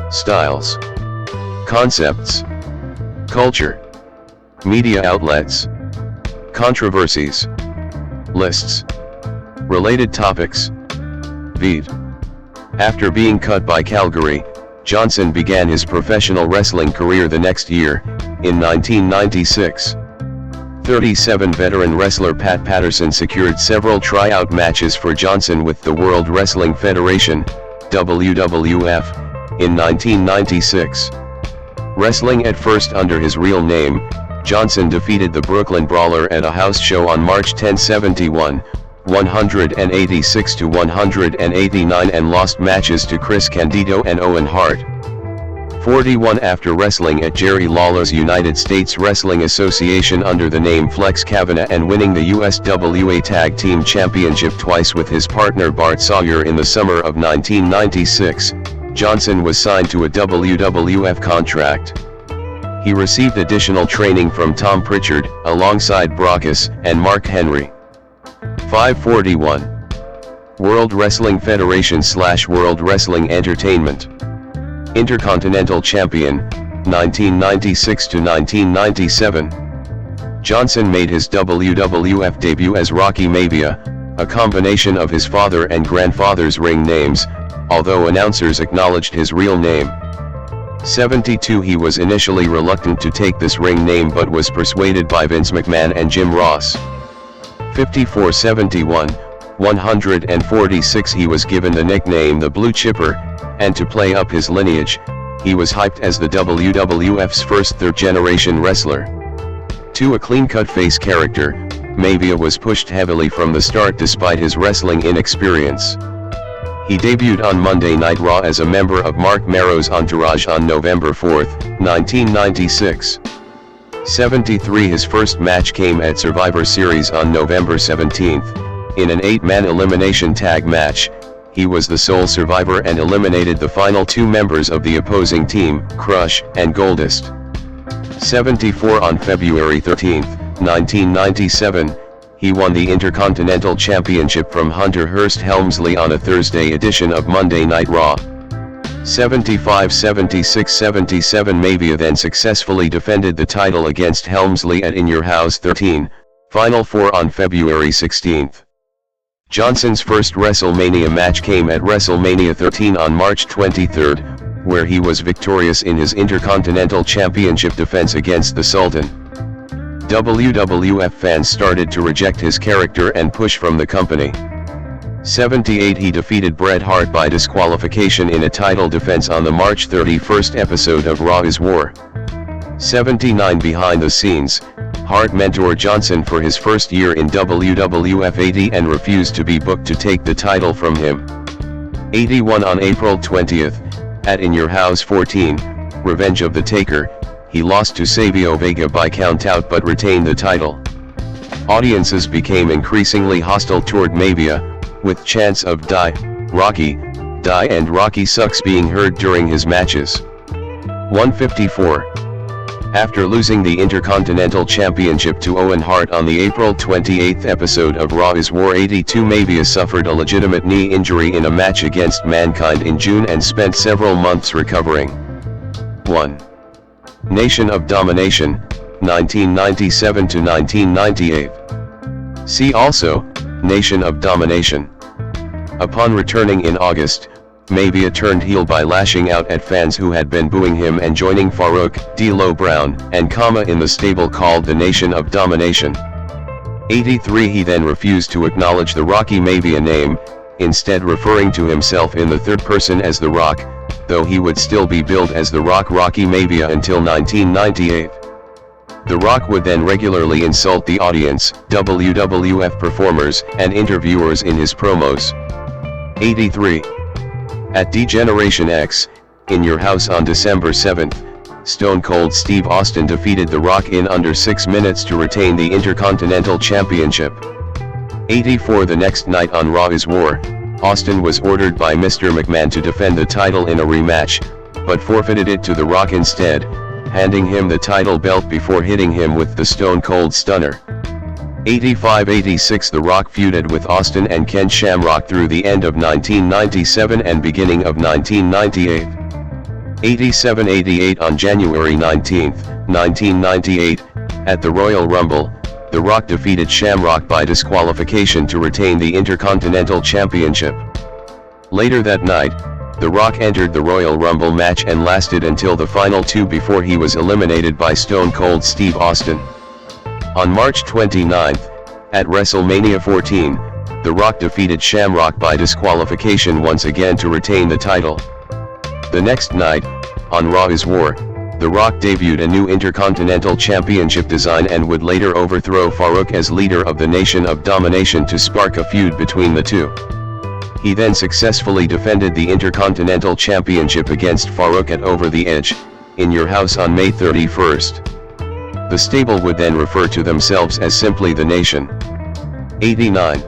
Styles. Concepts. Culture. Media outlets. Controversies. Lists. Related topics. Vid. After being cut by Calgary, Johnson began his professional wrestling career the next year, in 1996. 37 veteran wrestler Pat Patterson secured several tryout matches for Johnson with the World Wrestling Federation, WWF, in 1996. Wrestling at first under his real name, Johnson defeated the Brooklyn Brawler at a house show on March 10, 71, 186-189 and lost matches to Chris Candido and Owen Hart. 41 After wrestling at Jerry Lawler's United States Wrestling Association under the name Flex Kavanaugh and winning the USWA Tag Team Championship twice with his partner Bart Sawyer in the summer of 1996, Johnson was signed to a WWF contract. He received additional training from Tom Pritchard, alongside Brockus and Mark Henry. 541. World Wrestling Federation / World Wrestling Entertainment. Intercontinental Champion, 1996 to 1997. Johnson made his WWF debut as Rocky Maivia, a combination of his father and grandfather's ring names, although announcers acknowledged his real name. 72 He was initially reluctant to take this ring name but was persuaded by Vince McMahon and Jim Ross. 54-71, 146 He was given the nickname the Blue Chipper, and to play up his lineage, he was hyped as the WWF's first third-generation wrestler. To a clean-cut face character, Maivia was pushed heavily from the start despite his wrestling inexperience. He debuted on Monday Night Raw as a member of Mark Marrow's entourage on November 4, 1996. 73 His first match came at Survivor Series on November 17. In an 8-man elimination tag match, he was the sole survivor and eliminated the final 2 members of the opposing team, Crush and Goldust. 74 On February 13, 1997, he won the Intercontinental Championship from Hunter Hearst Helmsley on a Thursday edition of Monday Night Raw. 75-76-77 Maivia then successfully defended the title against Helmsley at In Your House 13, Final 4 on February 16. Johnson's first WrestleMania match came at WrestleMania 13 on March 23, where he was victorious in his Intercontinental Championship defense against the Sultan. WWF fans started to reject his character and push from the company. 78 He defeated Bret Hart by disqualification in a title defense on the March 31 episode of Raw is War. 79 Behind the scenes, Hart mentored Johnson for his first year in WWF 80 and refused to be booked to take the title from him. 81 On April 20, at In Your House 14, Revenge of the Taker, he lost to Savio Vega by countout but retained the title. Audiences became increasingly hostile toward Maivia, with chants of "Die, Rocky, Die" and "Rocky sucks" being heard during his matches. 154. After losing the Intercontinental Championship to Owen Hart on the April 28 episode of Raw is War 82, Maivia suffered a legitimate knee injury in a match against Mankind in June and spent several months recovering. 1. Nation of Domination, 1997 to 1998. See also, Nation of Domination. Upon returning in August, Maivia turned heel by lashing out at fans who had been booing him and joining Farouk, D'Lo Brown, and Kama in the stable called the Nation of Domination. 83 He then refused to acknowledge the Rocky Maivia name, instead referring to himself in the third person as The Rock, though he would still be billed as The Rock Rocky Maivia until 1998. The Rock would then regularly insult the audience, WWF performers, and interviewers in his promos. 83. At D-Generation X, In Your House on December 7, Stone Cold Steve Austin defeated The Rock in under 6 minutes to retain the Intercontinental Championship. 84 The next night on Raw is War, Austin was ordered by Mr. McMahon to defend the title in a rematch, but forfeited it to The Rock instead, handing him the title belt before hitting him with the Stone Cold Stunner. 85-86 The Rock feuded with Austin and Ken Shamrock through the end of 1997 and beginning of 1998. 87-88 On January 19, 1998, at the Royal Rumble, The Rock defeated Shamrock by disqualification to retain the Intercontinental Championship. Later that night, The Rock entered the Royal Rumble match and lasted until the final two before he was eliminated by Stone Cold Steve Austin. On March 29, at WrestleMania 14, The Rock defeated Shamrock by disqualification once again to retain the title. The next night, on Raw is War, The Rock debuted a new Intercontinental Championship design and would later overthrow Farouk as leader of the Nation of Domination to spark a feud between the two. He then successfully defended the Intercontinental Championship against Farouk at Over the Edge, In Your House on May 31. The stable would then refer to themselves as simply The Nation. 89.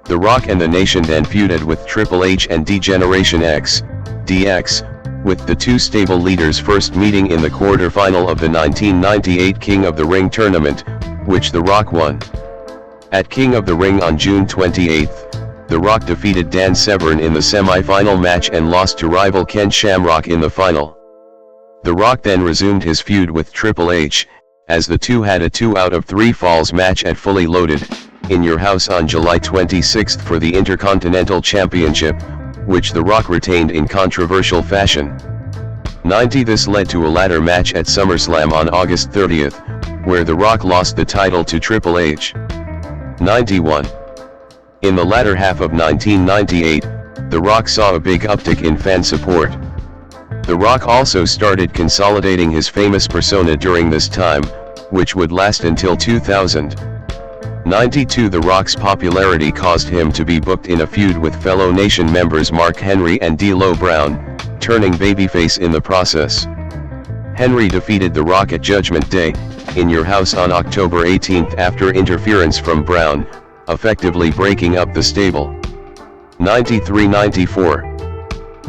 The Rock and The Nation then feuded with Triple H and D-Generation X, DX, with the two stable leaders first meeting in the quarter-final of the 1998 King of the Ring tournament, which The Rock won. At King of the Ring on June 28, The Rock defeated Dan Severn in the semi-final match and lost to rival Ken Shamrock in the final. The Rock then resumed his feud with Triple H, as the two had a 2 out of 3 falls match at Fully Loaded, In Your House on July 26 for the Intercontinental Championship, which The Rock retained in controversial fashion. 90 This led to a ladder match at SummerSlam on August 30, where The Rock lost the title to Triple H. 91. In the latter half of 1998, The Rock saw a big uptick in fan support. The Rock also started consolidating his famous persona during this time, which would last until 2000. 92 The Rock's popularity caused him to be booked in a feud with fellow Nation members Mark Henry and D'Lo Brown, turning babyface in the process. Henry defeated The Rock at Judgment Day, In Your House on October 18 after interference from Brown, effectively breaking up the stable. 93-94.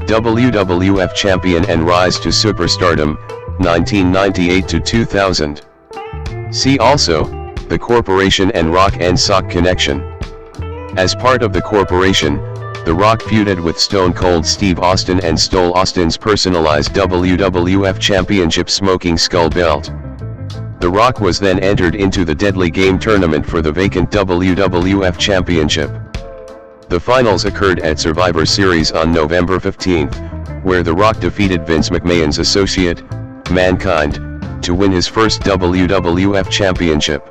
WWF Champion and Rise to Superstardom, 1998-2000. See also, The Corporation and Rock and Sock Connection. As part of The Corporation, The Rock feuded with Stone Cold Steve Austin and stole Austin's personalized WWF Championship Smoking Skull belt. The Rock was then entered into the Deadly Game tournament for the vacant WWF Championship. The finals occurred at Survivor Series on November 15, where The Rock defeated Vince McMahon's associate, Mankind, to win his first WWF Championship.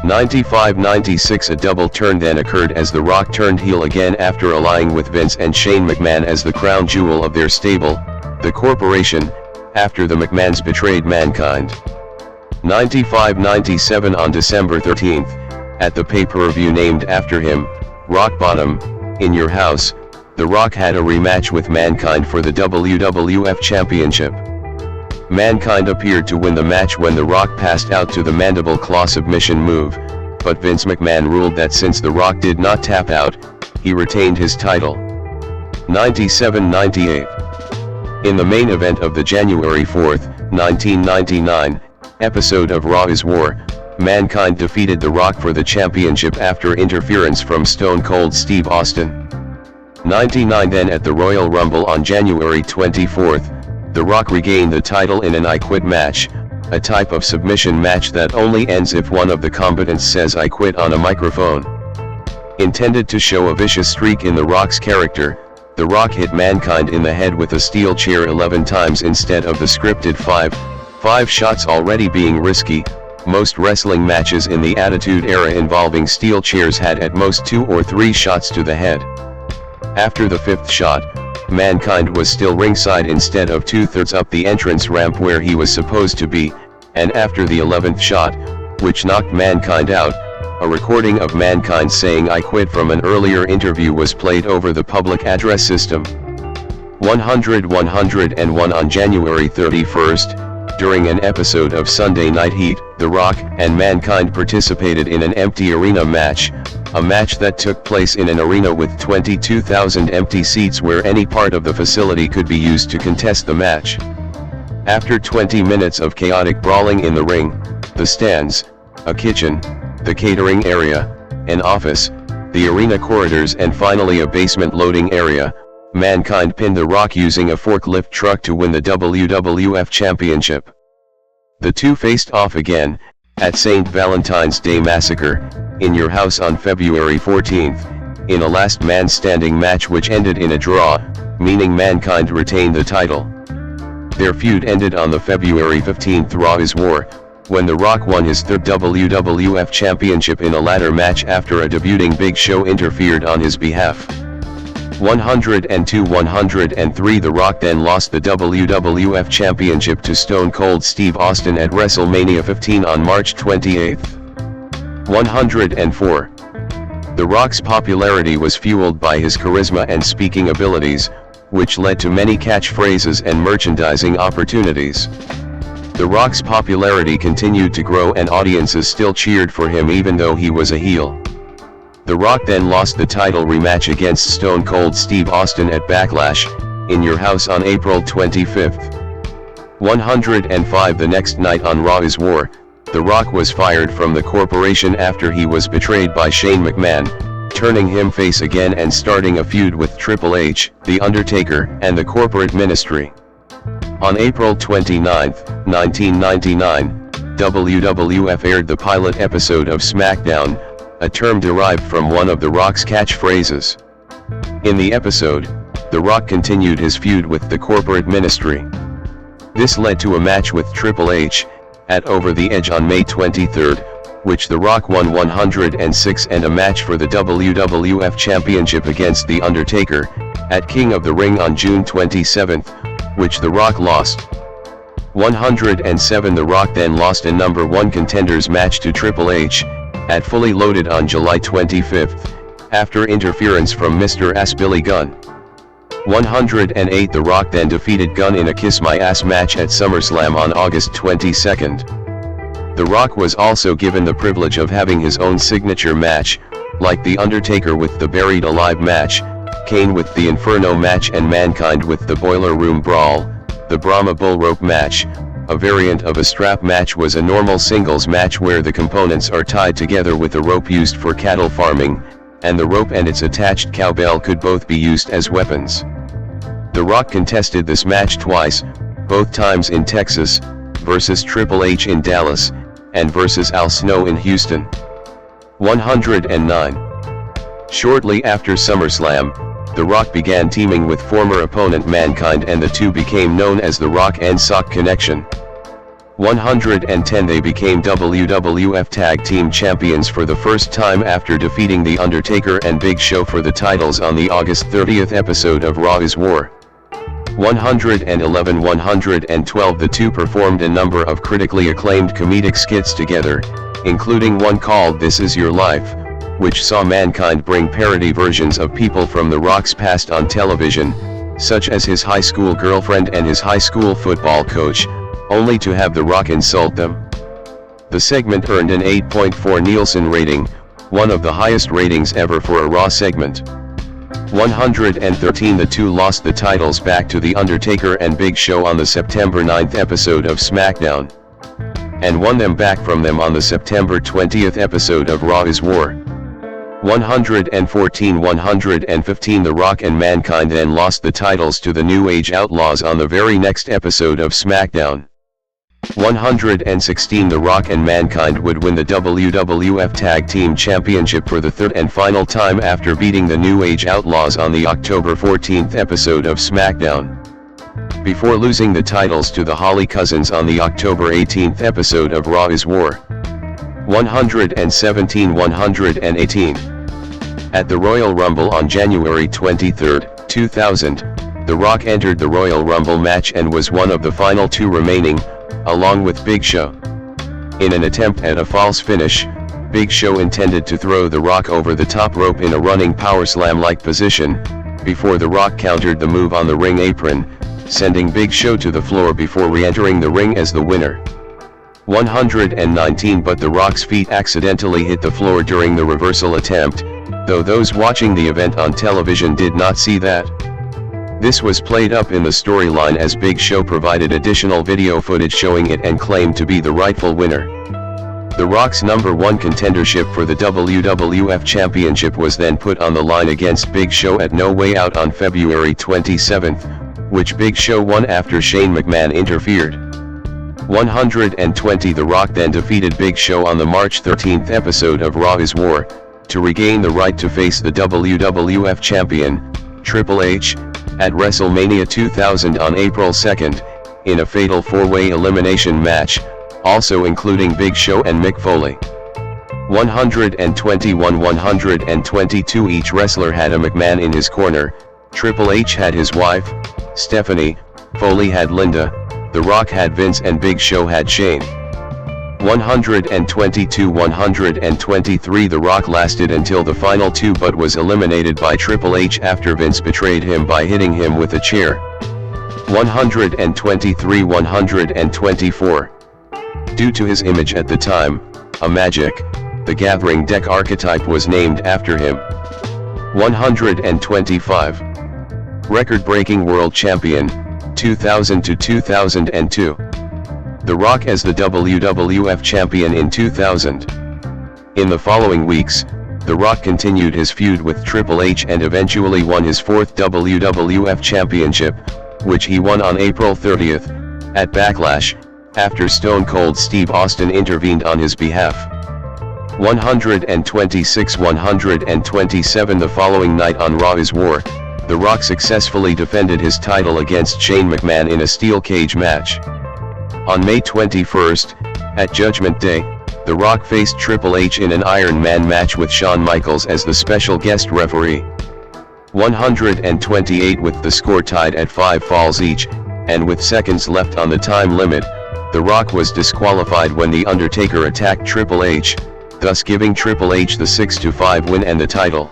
95-96 A double turn then occurred as The Rock turned heel again after allying with Vince and Shane McMahon as the crown jewel of their stable, The Corporation, after the McMahons betrayed Mankind. 95-97 On December 13, at the pay-per-view named after him, Rock Bottom, In Your House, The Rock had a rematch with Mankind for the WWF Championship. Mankind appeared to win the match when The Rock passed out to the Mandible Claw submission move, but Vince McMahon ruled that since The Rock did not tap out, he retained his title. 97-98. In the main event of the January 4, 1999, episode of Raw is War, Mankind defeated The Rock for the championship after interference from Stone Cold Steve Austin. 99 Then at the Royal Rumble on January 24, The Rock regained the title in an I Quit match, a type of submission match that only ends if one of the combatants says I quit on a microphone. Intended to show a vicious streak in The Rock's character, The Rock hit Mankind in the head with a steel chair 11 times instead of the scripted 5 shots already being risky. Most wrestling matches in the Attitude Era involving steel chairs had at most 2 or 3 shots to the head. After the 5th shot, Mankind was still ringside instead of 2/3 up the entrance ramp where he was supposed to be, and after the 11th shot, which knocked Mankind out, a recording of Mankind saying "I quit" from an earlier interview was played over the public address system. 101 on January 31st, during an episode of Sunday Night Heat, The Rock and Mankind participated in an empty arena match, a match that took place in an arena with 22,000 empty seats where any part of the facility could be used to contest the match. After 20 minutes of chaotic brawling in the ring, the stands, a kitchen, the catering area, an office, the arena corridors and finally a basement loading area, Mankind pinned The Rock using a forklift truck to win the WWF Championship. The two faced off again, at St. Valentine's Day Massacre, in Your House on February 14th, in a last man standing match which ended in a draw, meaning Mankind retained the title. Their feud ended on the February 15th Raw is War, when The Rock won his third WWF Championship in a ladder match after a debuting Big Show interfered on his behalf. 102-103 The Rock then lost the WWF Championship to Stone Cold Steve Austin at WrestleMania 15 on March 28. 104. The Rock's popularity was fueled by his charisma and speaking abilities, which led to many catchphrases and merchandising opportunities. The Rock's popularity continued to grow and audiences still cheered for him even though he was a heel. The Rock then lost the title rematch against Stone Cold Steve Austin at Backlash, in Your House on April 25. 105 The next night on Raw is War, The Rock was fired from the corporation after he was betrayed by Shane McMahon, turning him face again and starting a feud with Triple H, The Undertaker, and the corporate ministry. On April 29, 1999, WWF aired the pilot episode of SmackDown, a term derived from one of The Rock's catchphrases. In the episode, The Rock continued his feud with the corporate ministry. This led to a match with Triple H, at Over the Edge on May 23, which The Rock won 106, and a match for the WWF Championship against The Undertaker, at King of the Ring on June 27, which The Rock lost. 107 The Rock then lost a number 1 contenders match to Triple H, at Fully Loaded on July 25, after interference from Mr. Ass Billy Gunn. 108 The Rock then defeated Gunn in a Kiss My Ass match at SummerSlam on August 22. The Rock was also given the privilege of having his own signature match, like The Undertaker with the Buried Alive match, Kane with the Inferno match and Mankind with the Boiler Room Brawl. The Brahma Bull Rope match, a variant of a strap match, was a normal singles match where the components are tied together with a rope used for cattle farming, and the rope and its attached cowbell could both be used as weapons. The Rock contested this match twice, both times in Texas, versus Triple H in Dallas, and versus Al Snow in Houston. 109. Shortly after SummerSlam, The Rock began teaming with former opponent Mankind and the two became known as the Rock and Sock Connection. 110 They became WWF Tag Team Champions for the first time after defeating The Undertaker and Big Show for the titles on the August 30th episode of Raw is War. 111-112 The two performed a number of critically acclaimed comedic skits together, including one called This Is Your Life, which saw Mankind bring parody versions of people from The Rock's past on television, such as his high school girlfriend and his high school football coach, only to have The Rock insult them. The segment earned an 8.4 Nielsen rating, one of the highest ratings ever for a Raw segment. 113 The two lost the titles back to The Undertaker and Big Show on the September 9th episode of SmackDown, and won them back from them on the September 20th episode of Raw is War. 114-115 The Rock and Mankind then lost the titles to the New Age Outlaws on the very next episode of SmackDown. 116 The Rock and Mankind would win the WWF Tag Team Championship for the third and final time after beating the New Age Outlaws on the October 14th episode of SmackDown, before losing the titles to the Holly Cousins on the October 18th episode of Raw is War. 118 At the Royal Rumble on January 23, 2000, The Rock entered the Royal Rumble match and was one of the final two remaining, along with Big Show. In an attempt at a false finish, Big Show intended to throw The Rock over the top rope in a running powerslam-like position, before The Rock countered the move on the ring apron, sending Big Show to the floor before re-entering the ring as the winner. 119 But The Rock's feet accidentally hit the floor during the reversal attempt, though those watching the event on television did not see that. This was played up in the storyline as Big Show provided additional video footage showing it and claimed to be the rightful winner. The Rock's #1 contendership for the WWF Championship was then put on the line against Big Show at No Way Out on February 27, which Big Show won after Shane McMahon interfered. 120 The Rock then defeated Big Show on the March 13th episode of Raw is War, to regain the right to face the WWF Champion, Triple H, at WrestleMania 2000 on April 2nd, in a fatal four-way elimination match, also including Big Show and Mick Foley. 122 Each wrestler had a McMahon in his corner. Triple H had his wife, Stephanie, Foley had Linda, The Rock had Vince and Big Show had Shane. 123 The Rock lasted until the final two but was eliminated by Triple H after Vince betrayed him by hitting him with a chair. 124 Due to his image at the time, a Magic, the Gathering deck archetype was named after him. 125 Record-breaking world champion, 2000 to 2002. The Rock as the WWF Champion in 2000. In the following weeks, The Rock continued his feud with Triple H and eventually won his fourth WWF Championship, which he won on April 30th, at Backlash, after Stone Cold Steve Austin intervened on his behalf. 127 The following night on Raw is War, The Rock successfully defended his title against Shane McMahon in a steel cage match. On May 21st, at Judgment Day, The Rock faced Triple H in an Iron Man match with Shawn Michaels as the special guest referee. 128 With the score tied at 5 falls each, and with seconds left on the time limit, The Rock was disqualified when The Undertaker attacked Triple H, thus giving Triple H the 6-5 win and the title.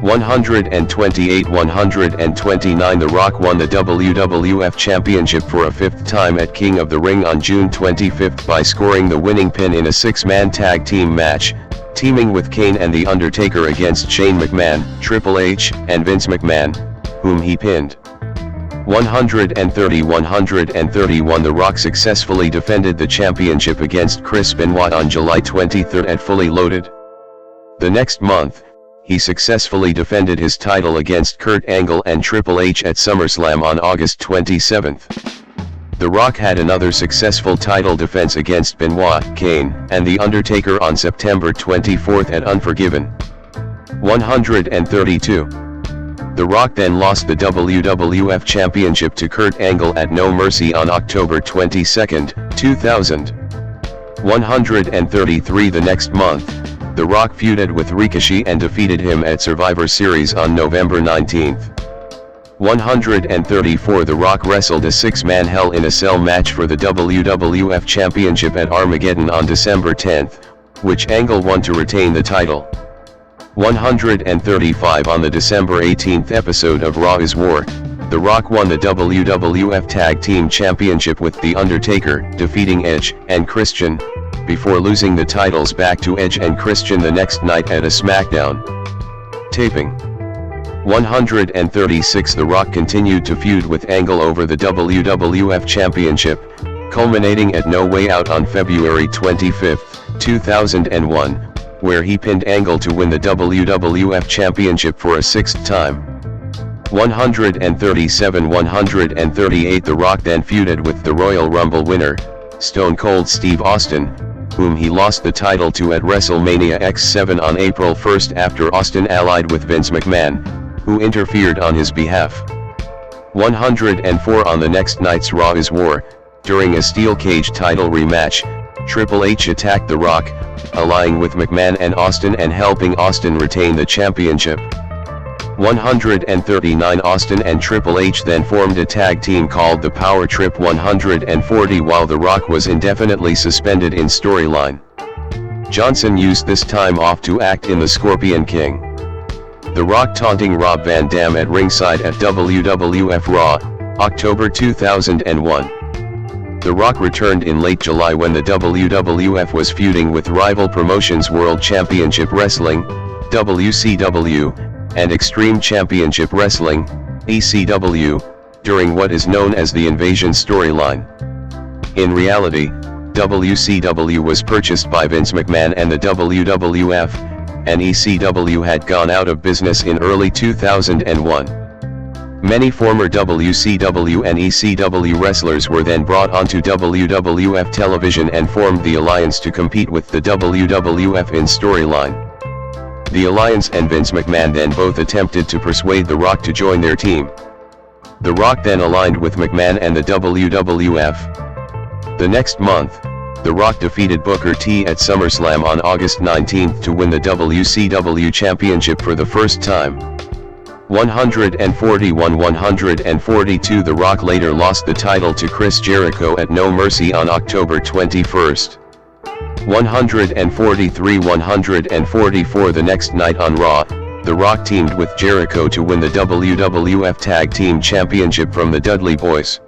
129 The Rock won the WWF Championship for a fifth time at King of the Ring on June 25 by scoring the winning pin in a six-man tag team match, teaming with Kane and The Undertaker against Shane McMahon, Triple H, and Vince McMahon, whom he pinned. 131 The Rock successfully defended the championship against Chris Benoit on July 23 at Fully Loaded. The next month, he successfully defended his title against Kurt Angle and Triple H at SummerSlam on August 27. The Rock had another successful title defense against Benoit, Kane, and The Undertaker on September 24 at Unforgiven. 132. The Rock then lost the WWF Championship to Kurt Angle at No Mercy on October 22, 2000. 133 The next month, The Rock feuded with Ricochet and defeated him at Survivor Series on November 19. 134 The Rock wrestled a six-man Hell in a Cell match for the WWF Championship at Armageddon on December 10, which Angle won to retain the title. 135 On the December 18th episode of Raw is War, The Rock won the WWF Tag Team Championship with The Undertaker, defeating Edge and Christian, before losing the titles back to Edge and Christian the next night at a SmackDown taping. 136 The Rock continued to feud with Angle over the WWF Championship, culminating at No Way Out on February 25, 2001, where he pinned Angle to win the WWF Championship for a sixth time. 137 138 The Rock then feuded with the Royal Rumble winner, Stone Cold Steve Austin, whom he lost the title to at WrestleMania X7 on April 1 after Austin allied with Vince McMahon, who interfered on his behalf. 104 On the next night's Raw is War, during a steel cage title rematch, Triple H attacked The Rock, allying with McMahon and Austin and helping Austin retain the championship. 139 Austin and Triple H then formed a tag team called the Power Trip. 140 While The Rock was indefinitely suspended in storyline, Johnson used this time off to act in The Scorpion King. The Rock taunting Rob Van Dam at ringside at WWF Raw, October 2001. The Rock returned in late July when the WWF was feuding with rival promotions World Championship Wrestling, WCW, and Extreme Championship Wrestling, ECW, during what is known as the Invasion storyline. In reality, WCW was purchased by Vince McMahon and the WWF, and ECW had gone out of business in early 2001. Many former WCW and ECW wrestlers were then brought onto WWF television and formed the Alliance to compete with the WWF in storyline. The Alliance and Vince McMahon then both attempted to persuade The Rock to join their team. The Rock then aligned with McMahon and the WWF. The next month, The Rock defeated Booker T at SummerSlam on August 19 to win the WCW Championship for the first time. 141-142 The Rock later lost the title to Chris Jericho at No Mercy on October 21. 143-144 The next night on Raw, The Rock teamed with Jericho to win the WWF Tag Team Championship from the Dudley Boyz.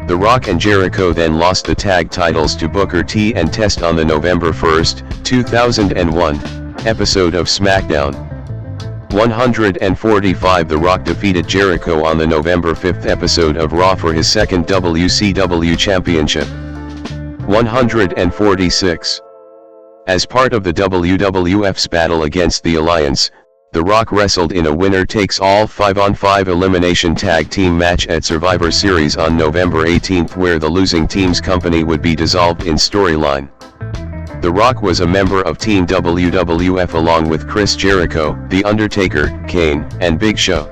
The Rock and Jericho then lost the tag titles to Booker T and Test on the November 1, 2001, episode of SmackDown. 145 The Rock defeated Jericho on the November 5 episode of Raw for his second WCW Championship. 146. As part of the WWF's battle against the Alliance, The Rock wrestled in a winner-takes-all 5-on-5 elimination tag team match at Survivor Series on November 18 where the losing team's company would be dissolved in storyline. The Rock was a member of Team WWF along with Chris Jericho, The Undertaker, Kane, and Big Show.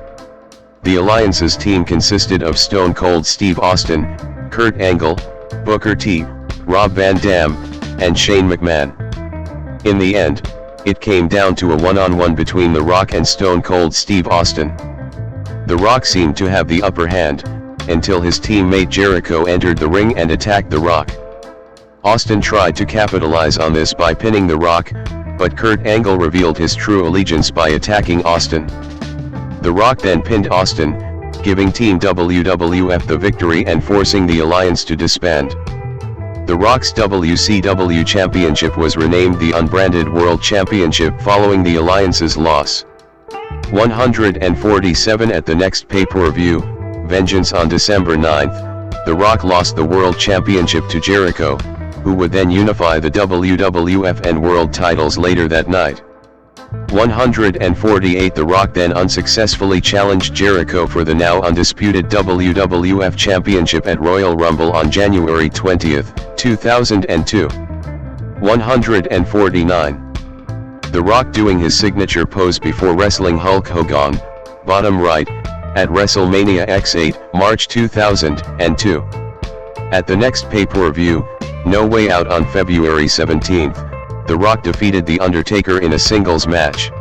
The Alliance's team consisted of Stone Cold Steve Austin, Kurt Angle, Booker T, Rob Van Dam, and Shane McMahon. In the end, it came down to a one-on-one between The Rock and Stone Cold Steve Austin. The Rock seemed to have the upper hand, until his teammate Jericho entered the ring and attacked The Rock. Austin tried to capitalize on this by pinning The Rock, but Kurt Angle revealed his true allegiance by attacking Austin. The Rock then pinned Austin, giving Team WWF the victory and forcing the Alliance to disband. The Rock's WCW Championship was renamed the Unbranded World Championship following the Alliance's loss. 147 At the next pay-per-view, Vengeance on December 9, The Rock lost the World Championship to Jericho, who would then unify the WWF and World titles later that night. 148 The Rock then unsuccessfully challenged Jericho for the now undisputed WWF Championship at Royal Rumble on January 20, 2002. 149. The Rock doing his signature pose before wrestling Hulk Hogan, bottom right, at WrestleMania X8, March 2002. At the next pay-per-view, No Way Out on February 17, The Rock defeated The Undertaker in a singles match.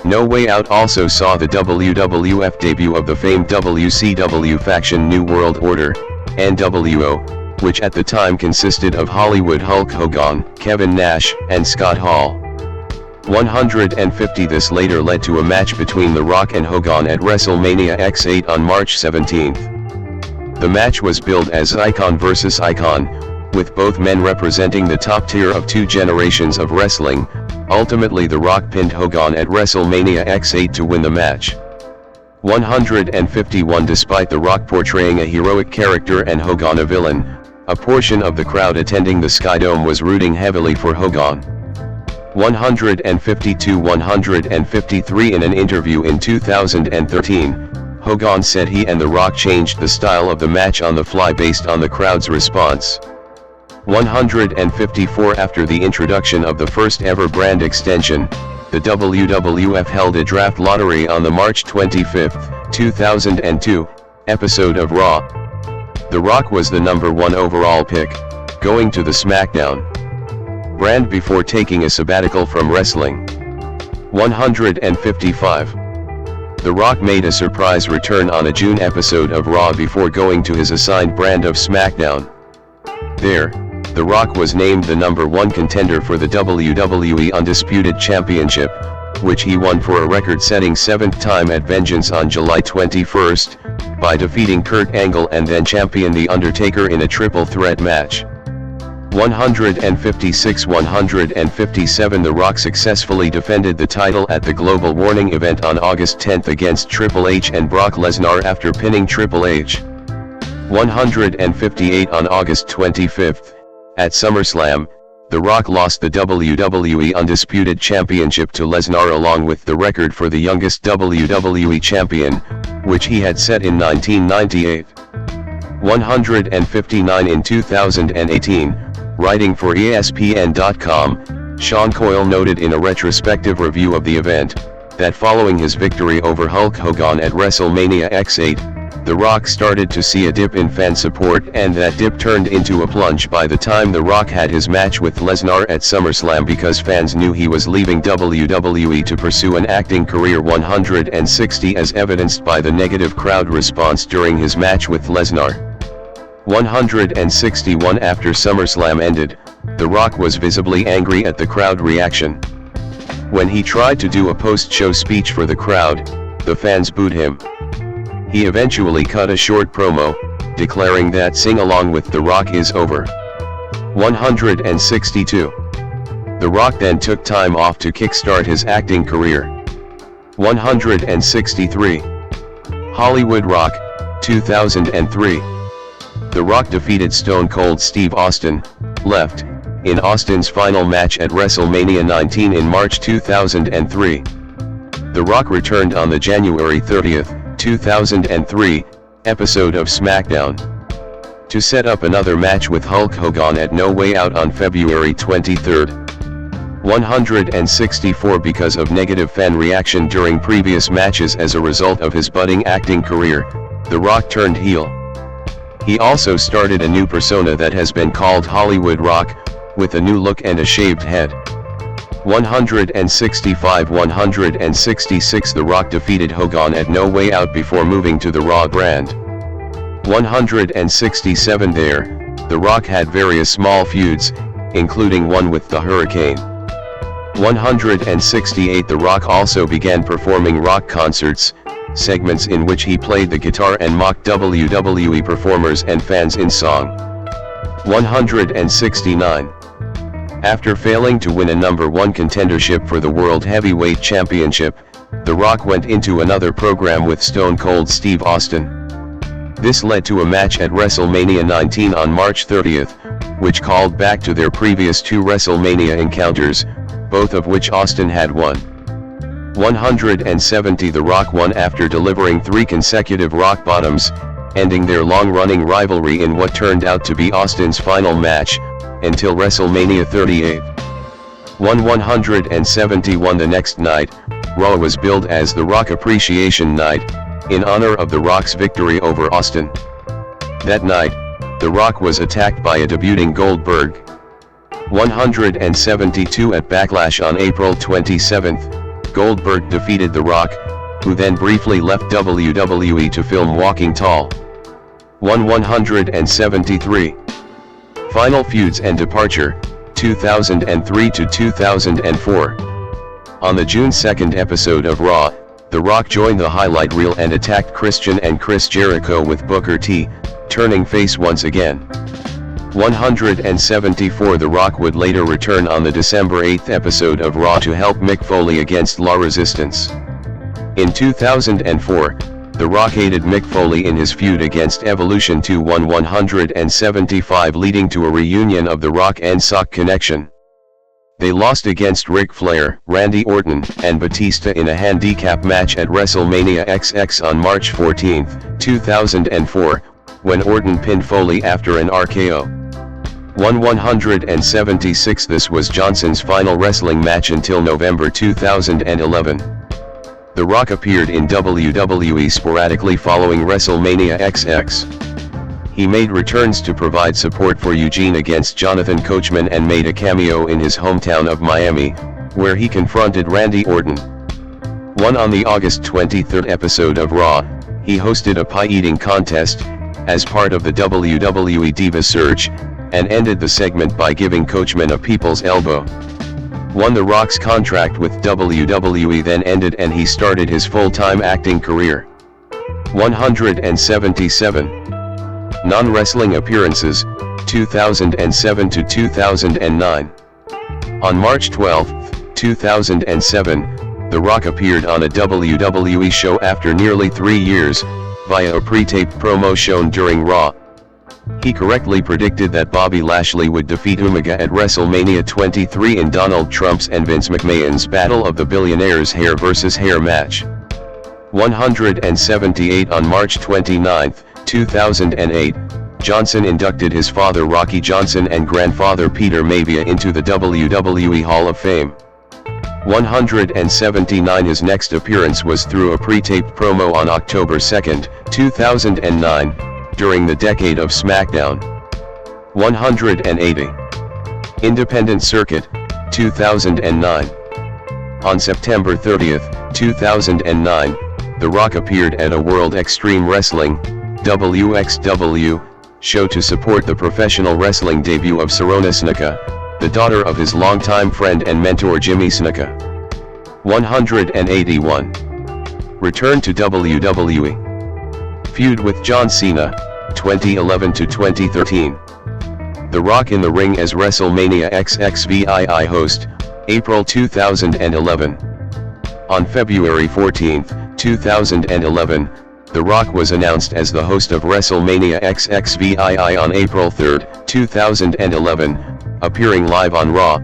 No Way Out also saw the WWF debut of the famed WCW faction New World Order, NWO, which at the time consisted of Hollywood Hulk Hogan, Kevin Nash, and Scott Hall. 150 This later led to a match between The Rock and Hogan at WrestleMania X8 on March 17. The match was billed as Icon vs. Icon, with both men representing the top tier of two generations of wrestling. Ultimately The Rock pinned Hogan at WrestleMania X8 to win the match. 151 Despite The Rock portraying a heroic character and Hogan a villain, a portion of the crowd attending the Skydome was rooting heavily for Hogan. 152-153 In an interview in 2013, Hogan said he and The Rock changed the style of the match on the fly based on the crowd's response. 154 After the introduction of the first ever brand extension, the WWF held a draft lottery on the March 25, 2002, episode of Raw. The Rock was the #1 overall pick, going to the SmackDown brand before taking a sabbatical from wrestling. 155. The Rock made a surprise return on a June episode of Raw before going to his assigned brand of SmackDown. There, The Rock was named the #1 contender for the WWE Undisputed Championship, which he won for a record-setting 7th time at Vengeance on July 21, by defeating Kurt Angle and then champion The Undertaker in a triple threat match. 156-157 The Rock successfully defended the title at the Global Warning event on August 10 against Triple H and Brock Lesnar after pinning Triple H. 158 On August 25, at SummerSlam, The Rock lost the WWE Undisputed Championship to Lesnar along with the record for the youngest WWE champion, which he had set in 1998. 159 In 2018, writing for ESPN.com, Sean Coyle noted in a retrospective review of the event, that following his victory over Hulk Hogan at WrestleMania X8, The Rock started to see a dip in fan support and that dip turned into a plunge by the time The Rock had his match with Lesnar at SummerSlam because fans knew he was leaving WWE to pursue an acting career. 160 As evidenced by the negative crowd response during his match with Lesnar. 161 After SummerSlam ended, The Rock was visibly angry at the crowd reaction. When he tried to do a post-show speech for the crowd, the fans booed him. He eventually cut a short promo, declaring that sing-along with The Rock is over. 162. The Rock then took time off to kickstart his acting career. 163. Hollywood Rock, 2003. The Rock defeated Stone Cold Steve Austin, left, in Austin's final match at WrestleMania 19 in March 2003. The Rock returned on the January 30, 2003, episode of SmackDown, to set up another match with Hulk Hogan at No Way Out on February 23. 164 Because of negative fan reaction during previous matches as a result of his budding acting career, The Rock turned heel. He also started a new persona that has been called Hollywood Rock, with a new look and a shaved head. 165-166 The Rock defeated Hogan at No Way Out before moving to the Raw brand. 167 There, The Rock had various small feuds, including one with the Hurricane. 168 The Rock also began performing rock concerts, segments in which he played the guitar and mocked WWE performers and fans in song. 169. After failing to win a #1 contendership for the World Heavyweight Championship, The Rock went into another program with Stone Cold Steve Austin. This led to a match at WrestleMania 19 on March 30, which called back to their previous 2 WrestleMania encounters, both of which Austin had won. 170 The Rock won after delivering 3 consecutive rock bottoms, ending their long-running rivalry in what turned out to be Austin's final match, until WrestleMania 38. 171 The next night, Raw was billed as the Rock Appreciation Night, in honor of The Rock's victory over Austin. That night, The Rock was attacked by a debuting Goldberg. 172 At Backlash on April 27, Goldberg defeated The Rock, who then briefly left WWE to film Walking Tall. 173. Final Feuds and Departure, 2003 to 2004. On the June 2 episode of Raw, The Rock joined the highlight reel and attacked Christian and Chris Jericho with Booker T, turning face once again. 174 The Rock would later return on the December 8 episode of Raw to help Mick Foley against La Resistance. In 2004, The Rock aided Mick Foley in his feud against Evolution 175 leading to a reunion of The Rock and Sock Connection. They lost against Ric Flair, Randy Orton, and Batista in a handicap match at WrestleMania XX on March 14, 2004, when Orton pinned Foley after an RKO. 176. This was Johnson's final wrestling match until November 2011. The Rock appeared in WWE sporadically following WrestleMania XX. He made returns to provide support for Eugene against Jonathan Coachman and made a cameo in his hometown of Miami, where he confronted Randy Orton. On the August 23 episode of Raw, he hosted a pie-eating contest, as part of the WWE Diva Search, and ended the segment by giving Coachman a people's elbow. The Rock's contract with WWE then ended and he started his full-time acting career. 177. Non-wrestling appearances, 2007 to 2009. On March 12, 2007, The Rock appeared on a WWE show after nearly 3 years, via a pre-taped promo shown during Raw. He correctly predicted that Bobby Lashley would defeat Umaga at WrestleMania 23 in Donald Trump's and Vince McMahon's Battle of the Billionaires hair versus hair match. 178. On March 29, 2008, Johnson inducted his father Rocky Johnson and grandfather Peter Maivia into the WWE Hall of Fame. 179. His next appearance was through a pre-taped promo on October 2, 2009, during the Decade of SmackDown. 180. Independent Circuit, 2009. On September 30, 2009, The Rock appeared at a World Extreme Wrestling WXW show to support the professional wrestling debut of Sirona Snuka, the daughter of his longtime friend and mentor Jimmy Snuka. 181. Return to WWE. Feud with John Cena, 2011 to 2013. The Rock in the ring as WrestleMania XXVII host, April 2011. On February 14, 2011, The Rock was announced as the host of WrestleMania XXVII on April 3, 2011, appearing live on Raw.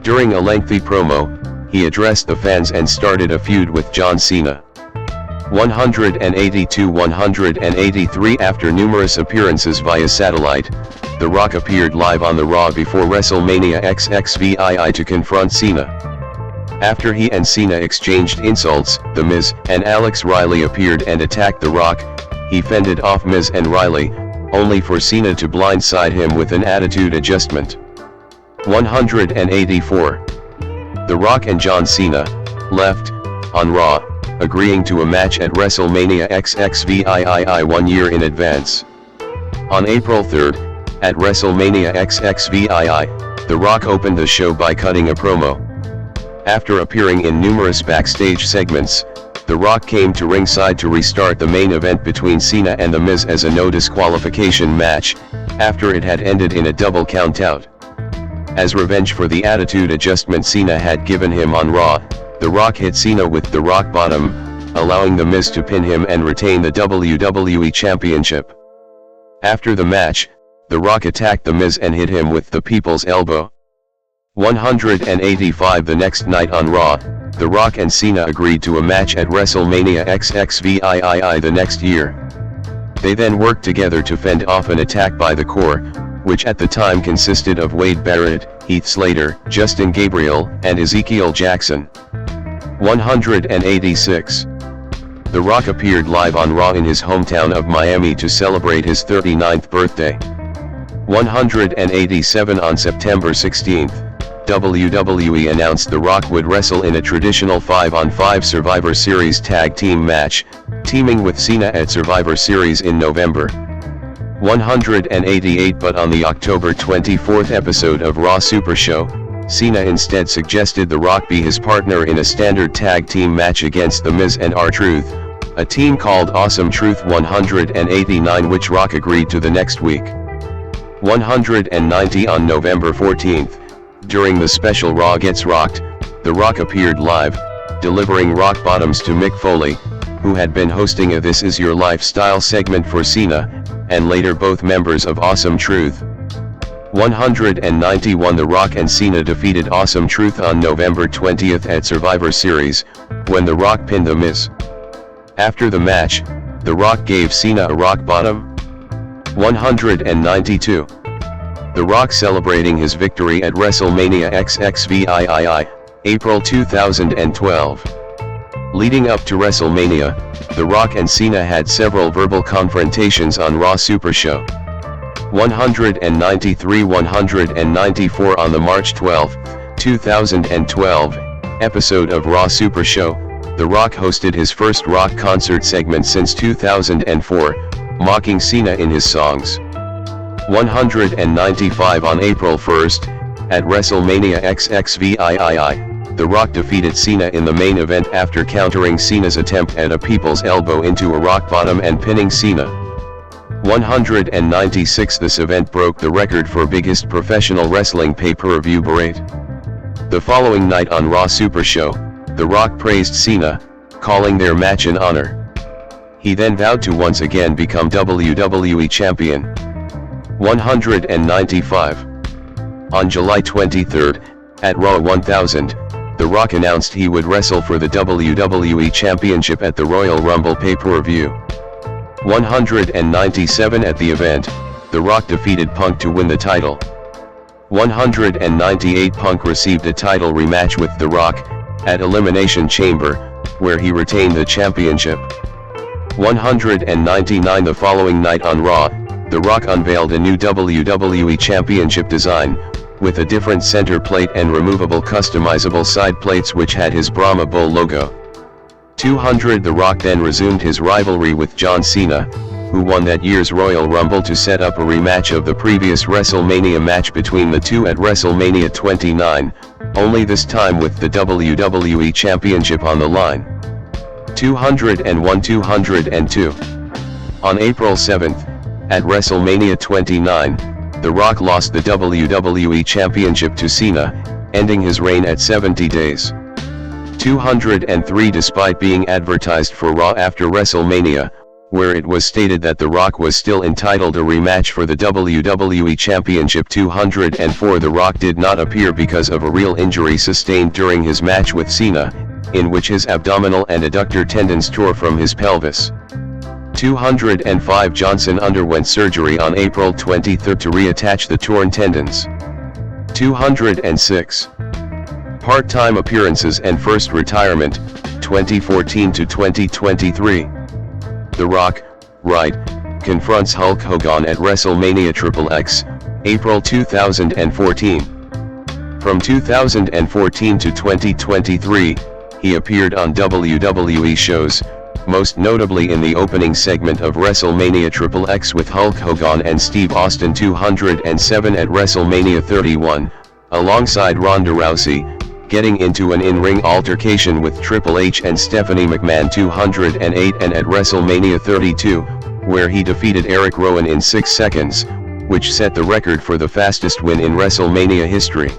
During a lengthy promo, he addressed the fans and started a feud with John Cena. 182-183. After numerous appearances via satellite, The Rock appeared live on the Raw before WrestleMania XXVII to confront Cena. After he and Cena exchanged insults, The Miz and Alex Riley appeared and attacked The Rock. He fended off Miz and Riley, only for Cena to blindside him with an attitude adjustment. 184. The Rock and John Cena left on Raw, agreeing to a match at WrestleMania XXVII 1 year in advance. On April 3, at WrestleMania XXVII, The Rock opened the show by cutting a promo. After appearing in numerous backstage segments, The Rock came to ringside to restart the main event between Cena and The Miz as a no disqualification match, after it had ended in a double countout. As revenge for the attitude adjustment Cena had given him on Raw, The Rock hit Cena with the Rock Bottom, allowing The Miz to pin him and retain the WWE Championship. After the match, The Rock attacked The Miz and hit him with the People's Elbow. 185. The next night on Raw, The Rock and Cena agreed to a match at WrestleMania XXVII the next year. They then worked together to fend off an attack by the Core, which at the time consisted of Wade Barrett, Heath Slater, Justin Gabriel, and Ezekiel Jackson. 186. The Rock appeared live on Raw in his hometown of Miami to celebrate his 39th birthday. 187. On September 16, WWE announced The Rock would wrestle in a traditional 5-on-5 Survivor Series tag team match, teaming with Cena at Survivor Series in November. 188. But on the October 24 episode of Raw Super Show, Cena instead suggested The Rock be his partner in a standard tag team match against The Miz and R-Truth, a team called Awesome Truth. 189. Which Rock agreed to the next week. 190. On November 14, during the special Raw Gets Rocked, The Rock appeared live, delivering rock bottoms to Mick Foley, who had been hosting a This Is Your Lifestyle segment for Cena, and later both members of Awesome Truth. 191. The Rock and Cena defeated Awesome Truth on November 20 at Survivor Series, when The Rock pinned The Miz. After the match, The Rock gave Cena a rock bottom. 192. The Rock celebrating his victory at WrestleMania XXVIII, April 2012. Leading up to WrestleMania, The Rock and Cena had several verbal confrontations on Raw Super Show. 193-194 On the March 12, 2012, episode of Raw Super Show, The Rock hosted his first rock concert segment since 2004, mocking Cena in his songs. 195 On April 1st, at WrestleMania XXVIII, The Rock defeated Cena in the main event after countering Cena's attempt at a people's elbow into a rock bottom and pinning Cena. 196 This event broke the record for biggest professional wrestling pay-per-view parade. The following night on Raw Super Show, The Rock praised Cena, calling their match an honor. He then vowed to once again become WWE Champion. 195. On July 23, at Raw 1000, The Rock announced he would wrestle for the WWE Championship at the Royal Rumble pay-per-view. 197 At the event, The Rock defeated Punk to win the title. 198 Punk received a title rematch with The Rock, at Elimination Chamber, where he retained the championship. 199 The following night on Raw, The Rock unveiled a new WWE Championship design, with a different center plate and removable customizable side plates which had his Brahma Bull logo. 200 The Rock then resumed his rivalry with John Cena, who won that year's Royal Rumble to set up a rematch of the previous WrestleMania match between the two at WrestleMania 29, only this time with the WWE Championship on the line. 201 202 On April 7th, at WrestleMania 29, The Rock lost the WWE Championship to Cena, ending his reign at 70 days. 203 Despite being advertised for Raw after WrestleMania, where it was stated that The Rock was still entitled a rematch for the WWE Championship. 204 The Rock did not appear because of a real injury sustained during his match with Cena, in which his abdominal and adductor tendons tore from his pelvis. 205 Johnson underwent surgery on April 23 to reattach the torn tendons. 206 Part-time appearances and first retirement, 2014 to 2023. The Rock, right, confronts Hulk Hogan at WrestleMania XXX, April 2014. From 2014 to 2023, he appeared on WWE shows, most notably in the opening segment of WrestleMania XXX with Hulk Hogan and Steve Austin. 207 At WrestleMania 31, alongside Ronda Rousey, getting into an in-ring altercation with Triple H and Stephanie McMahon. 208 And at WrestleMania 32, where he defeated Eric Rowan in 6 seconds, which set the record for the fastest win in WrestleMania history.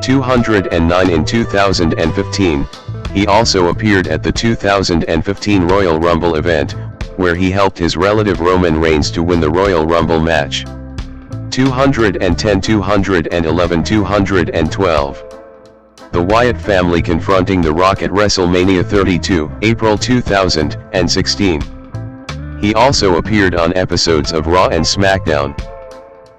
209 In 2015, he also appeared at the 2015 Royal Rumble event, where he helped his relative Roman Reigns to win the Royal Rumble match. 210 211 212 The Wyatt family confronting The Rock at WrestleMania 32, April 2016. He also appeared on episodes of Raw and SmackDown.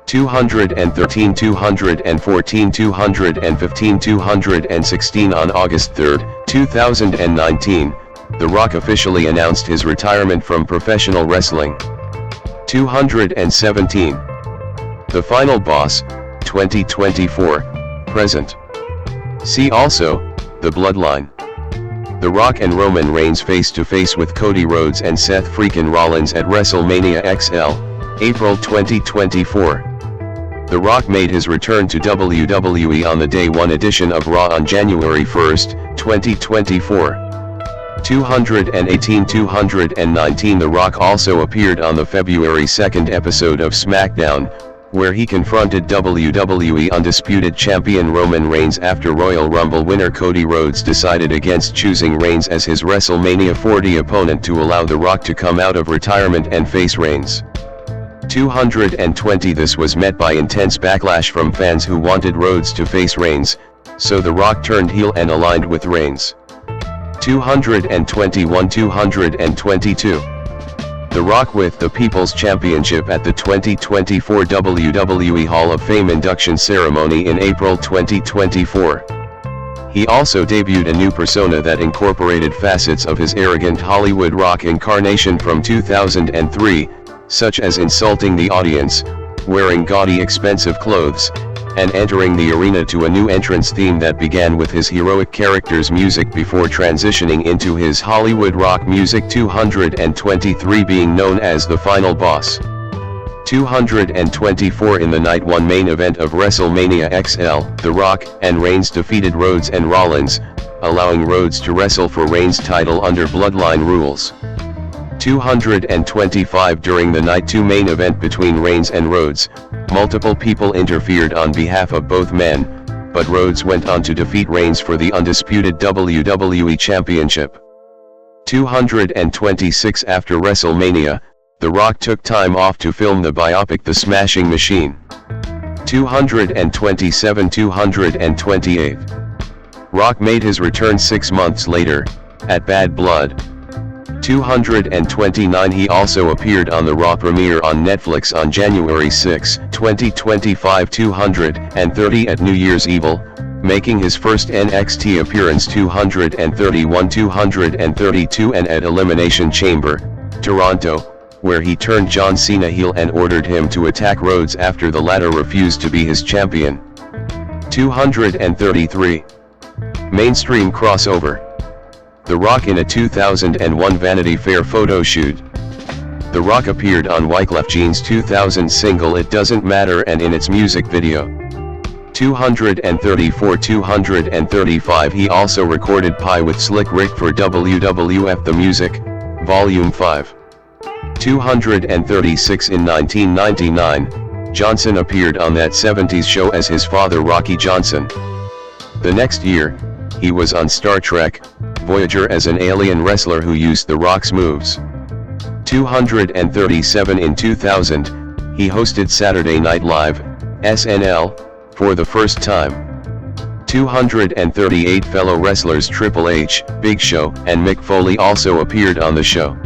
213 214 215 216 On August 3, 2019, The Rock officially announced his retirement from professional wrestling. 217 The Final Boss, 2024, present. See also, The Bloodline. The Rock and Roman Reigns face-to-face with Cody Rhodes and Seth freakin' Rollins at WrestleMania XL, April 2024. The Rock made his return to WWE on the Day 1 edition of Raw on January 1, 2024. 218 219 The Rock also appeared on the February 2nd episode of SmackDown, where he confronted WWE Undisputed Champion Roman Reigns after Royal Rumble winner Cody Rhodes decided against choosing Reigns as his WrestleMania 40 opponent to allow The Rock to come out of retirement and face Reigns. 220 This was met by intense backlash from fans who wanted Rhodes to face Reigns, so The Rock turned heel and aligned with Reigns. 221 222 The The Rock with the People's Championship at the 2024 WWE Hall of Fame induction ceremony in April 2024. He also debuted a new persona that incorporated facets of his arrogant Hollywood rock incarnation from 2003, such as insulting the audience, wearing gaudy expensive clothes, and entering the arena to a new entrance theme that began with his heroic character's music before transitioning into his Hollywood rock music 223 being known as the final boss. 224 in the Night 1 main event of WrestleMania XL, The Rock and Reigns defeated Rhodes and Rollins, allowing Rhodes to wrestle for Reigns' title under Bloodline rules. 225 during the Night 2 main event between Reigns and Rhodes, multiple people interfered on behalf of both men, but Rhodes went on to defeat Reigns for the undisputed WWE Championship. 226 after WrestleMania, The Rock took time off to film the biopic The Smashing Machine. 227-228. Rock made his return 6 months later, at Bad Blood. 229 He also appeared on the Raw premiere on Netflix on January 6, 2025 230 at New Year's Evil, making his first NXT appearance 231-232 and at Elimination Chamber, Toronto, where he turned John Cena heel and ordered him to attack Rhodes after the latter refused to be his champion. 233. Mainstream crossover. The Rock in a 2001 Vanity Fair photo shoot. The Rock appeared on Wyclef Jean's 2000 single It Doesn't Matter and in its music video. 234-235 He also recorded Pie with Slick Rick for WWF The Music, Volume 5. 236 In 1999, Johnson appeared on That 70s Show as his father Rocky Johnson. The next year, he was on Star Trek, Voyager as an alien wrestler who used The Rock's moves. 237 In 2000, he hosted Saturday Night Live, SNL, for the first time. 238 Fellow wrestlers Triple H, Big Show, and Mick Foley also appeared on the show.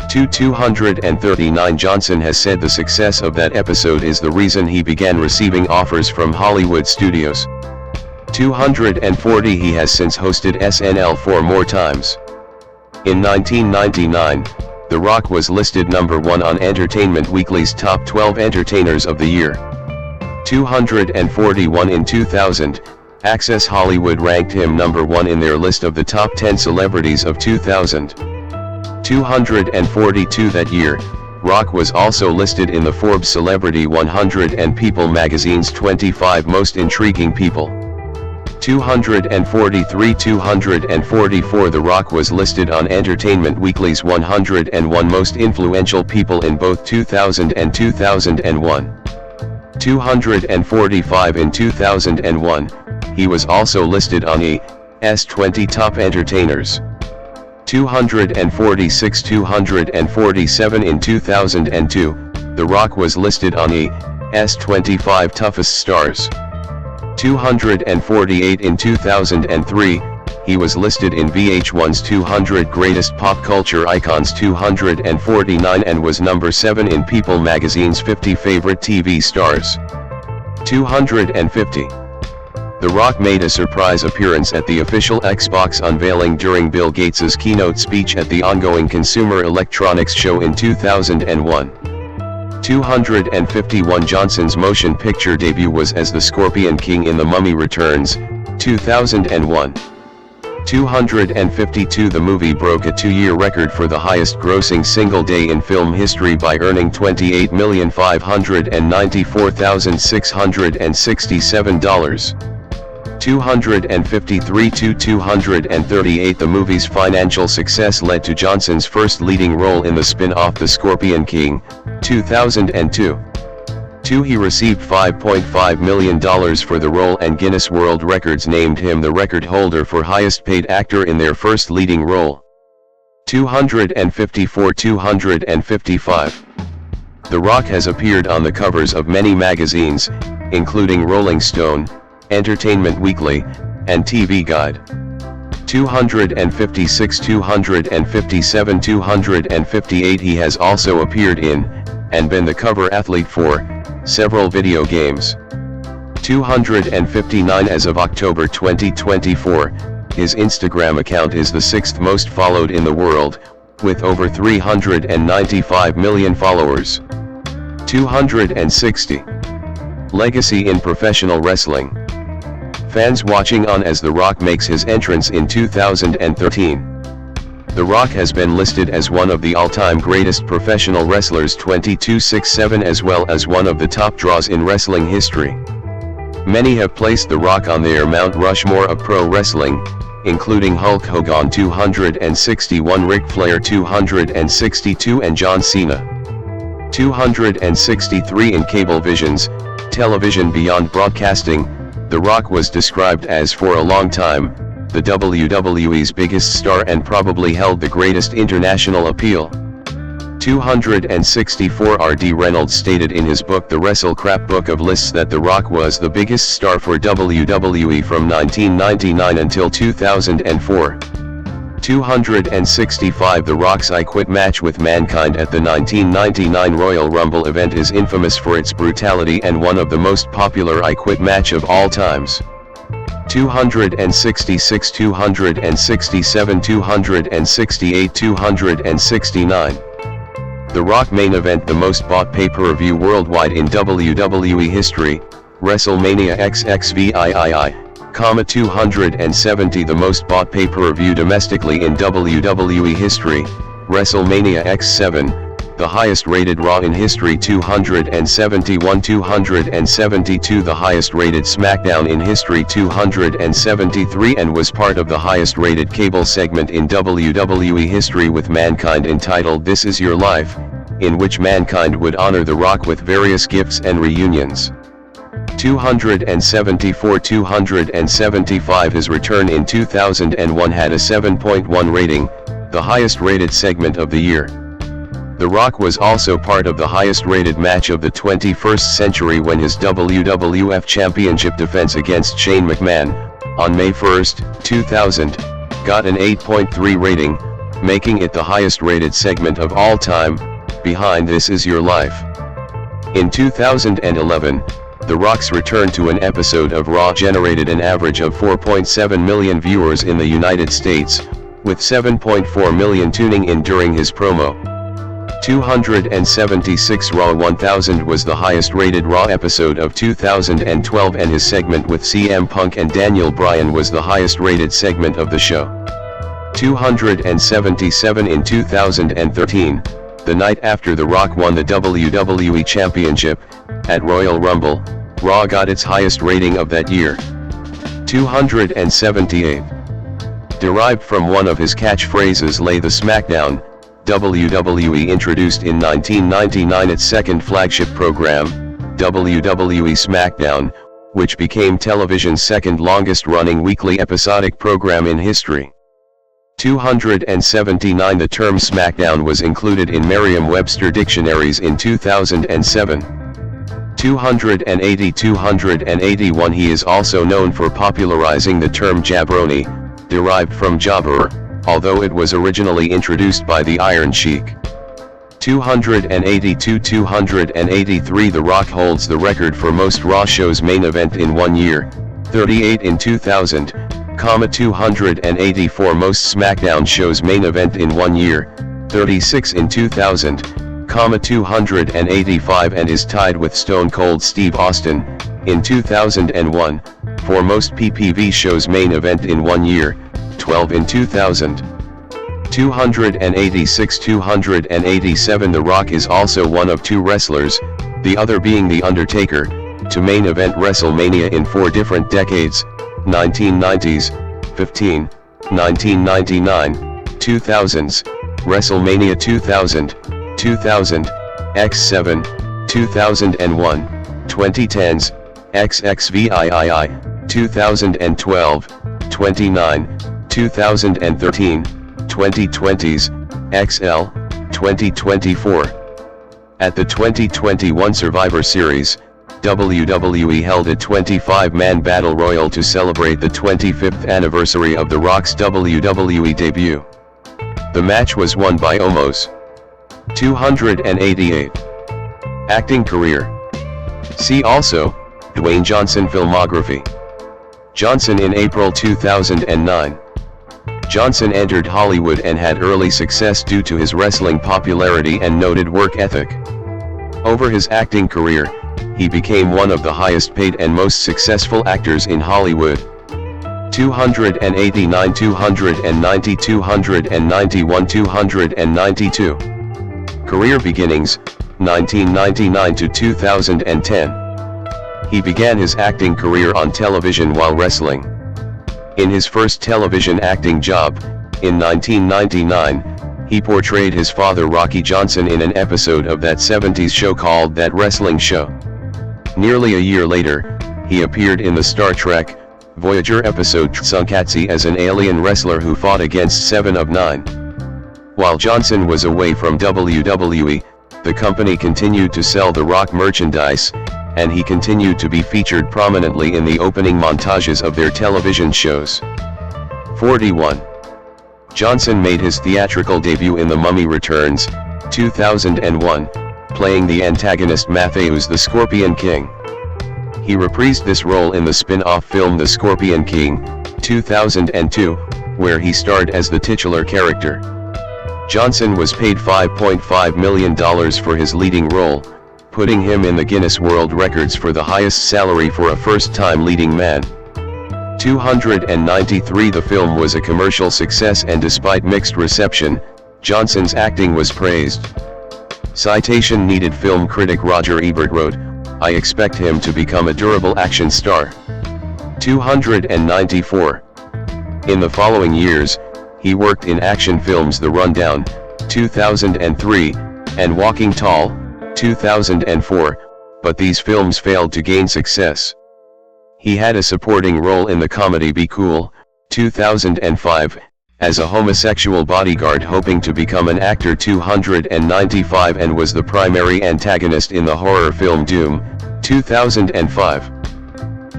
239 Johnson has said the success of that episode is the reason he began receiving offers from Hollywood studios. 240 He has since hosted SNL 4 more times. In 1999, The Rock was listed number 1 on Entertainment Weekly's Top 12 Entertainers of the Year. 241 In 2000, Access Hollywood ranked him number 1 in their list of the top 10 celebrities of 2000. 242 That year, Rock was also listed in the Forbes Celebrity 100 and People magazine's 25 Most Intriguing People. 244 The Rock was listed on Entertainment Weekly's 101 Most Influential People in both 2000 and 2001. 245 In 2001, he was also listed on E!'s 20 Top Entertainers. 247 In 2002, The Rock was listed on E!'s 25 Toughest Stars. 248 In 2003, he was listed in VH1's 200 Greatest Pop Culture Icons 249 and was number 7 in People magazine's 50 Favorite TV Stars. 250. The Rock made a surprise appearance at the official Xbox unveiling during Bill Gates's keynote speech at the ongoing Consumer Electronics Show in 2001. 251 Johnson's motion picture debut was as the Scorpion King in The Mummy Returns, 2001. 252 The movie broke a 2-year record for the highest grossing single day in film history by earning $28,594,667. 253-238 The movie's financial success led to Johnson's first leading role in the spin-off The Scorpion King, 2002. 2 He received $5.5 million for the role and Guinness World Records named him the record holder for highest paid actor in their first leading role. 254-255. The Rock has appeared on the covers of many magazines, including Rolling Stone, Entertainment Weekly, and TV Guide. 256, 257, 258. He has also appeared in, and been the cover athlete for, several video games. 259. As of October 2024, his Instagram account is the 6th most followed in the world, with over 395 million followers. 260. Legacy in professional wrestling. Fans watching on as The Rock makes his entrance in 2013. The Rock has been listed as one of the all-time greatest professional wrestlers 2267, as well as one of the top draws in wrestling history. Many have placed The Rock on their Mount Rushmore of pro wrestling, including Hulk Hogan 261, Ric Flair 262, and John Cena 263. In Cablevision's Television Beyond Broadcasting, The Rock was described as, for a long time, the WWE's biggest star and probably held the greatest international appeal. 264. R.D. Reynolds stated in his book The Wrestle Crap Book of Lists that The Rock was the biggest star for WWE from 1999 until 2004. 265. The Rock's I Quit match with Mankind at the 1999 Royal Rumble event is infamous for its brutality and one of the most popular I Quit match of all times. 266, 267, 268, 269. The Rock main event, the most bought pay-per-view worldwide in WWE history, WrestleMania XXVIII, 270. The most bought pay-per-view domestically in WWE history, WrestleMania X7, the highest rated Raw in history 271, 272. The highest rated SmackDown in history 273, and was part of the highest rated cable segment in WWE history with Mankind entitled This Is Your Life, in which Mankind would honor The Rock with various gifts and reunions. 274, 275. His return in 2001 had a 7.1 rating, the highest rated segment of the year. The Rock was also part of the highest rated match of the 21st century when his WWF Championship defense against Shane McMahon, on May 1, 2000, got an 8.3 rating, making it the highest rated segment of all time, behind This Is Your Life. In 2011, The Rock's return to an episode of Raw generated an average of 4.7 million viewers in the United States, with 7.4 million tuning in during his promo. 276. Raw 1000 was the highest rated Raw episode of 2012, and his segment with CM Punk and Daniel Bryan was the highest rated segment of the show. 277. In 2013, the night after The Rock won the WWE Championship, at Royal Rumble, Raw got its highest rating of that year. 278. Derived from one of his catchphrases, "Lay the Smackdown," WWE introduced in 1999 its second flagship program, WWE SmackDown, which became television's second longest running weekly episodic program in history. 279. The term SmackDown was included in Merriam-Webster dictionaries in 2007. 280, 281. He is also known for popularizing the term jabroni, derived from jobber, although it was originally introduced by the Iron Sheik. 282, 283. The Rock holds the record for most Raw shows main event in 1 year, 38 in 2000, 284. Most SmackDown shows main event in 1 year, 36 in 2000, 285, and is tied with Stone Cold Steve Austin, in 2001, for most PPV shows main event in 1 year, 12 in 2000. 286, 287. The Rock is also one of two wrestlers, the other being The Undertaker, to main event WrestleMania in 4 different decades: 1990s, 15, 1999, 2000s, WrestleMania 2000, 2000, X7, 2001, 2010s, XXVIII, 2012, 29, 2013, 2020s, XL, 2024. At the 2021 Survivor Series, WWE held a 25-man battle royal to celebrate the 25th anniversary of The Rock's WWE debut. The match was won by Omos. 288. Acting career. See also, Dwayne Johnson filmography. Johnson in April 2009. Johnson entered Hollywood and had early success due to his wrestling popularity and noted work ethic. Over his acting career, he became one of the highest paid and most successful actors in Hollywood. 289, 290, 291, 292. Career beginnings, 1999 to 2010. He began his acting career on television while wrestling. In his first television acting job, in 1999, he portrayed his father Rocky Johnson in an episode of that 70s show called That Wrestling Show. Nearly a year later, he appeared in the Star Trek Voyager episode Tsunkatsu as an alien wrestler who fought against Seven of Nine. While Johnson was away from WWE, the company continued to sell The Rock merchandise, and he continued to be featured prominently in the opening montages of their television shows. 41. Johnson made his theatrical debut in The Mummy Returns, 2001, playing the antagonist Matthäus the Scorpion King. He reprised this role in the spin-off film The Scorpion King, 2002, where he starred as the titular character. Johnson was paid $5.5 million for his leading role, putting him in the Guinness World Records for the highest salary for a first-time leading man. 293. The film was a commercial success, and despite mixed reception, Johnson's acting was praised. Citation needed. Film critic Roger Ebert wrote, "I expect him to become a durable action star." 294. In the following years, he worked in action films The Rundown, 2003, and Walking Tall, 2004, but these films failed to gain success. He had a supporting role in the comedy Be Cool, 2005, as a homosexual bodyguard hoping to become an actor. 295, and was the primary antagonist in the horror film Doom, 2005.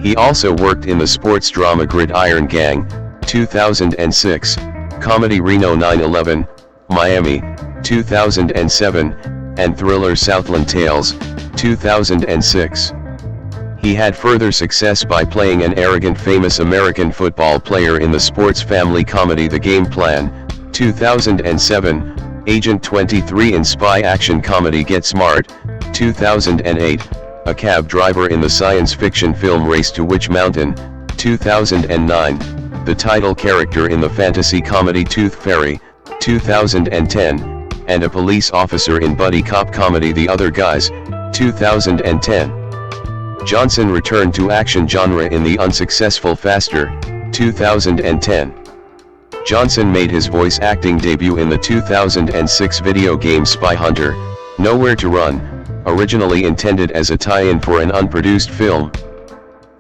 He also worked in the sports drama Gridiron Gang, 2006, comedy Reno 9/11, Miami, 2007, and thriller Southland Tales, 2006. He had further success by playing an arrogant famous American football player in the sports family comedy The Game Plan, 2007, Agent 23 in spy action comedy Get Smart, 2008, a cab driver in the science fiction film Race to Witch Mountain, 2009, the title character in the fantasy comedy Tooth Fairy, 2010, and a police officer in buddy cop comedy The Other Guys, 2010. Johnson returned to action genre in the unsuccessful Faster, 2010. Johnson made his voice acting debut in the 2006 video game Spy Hunter, Nowhere to Run, originally intended as a tie-in for an unproduced film.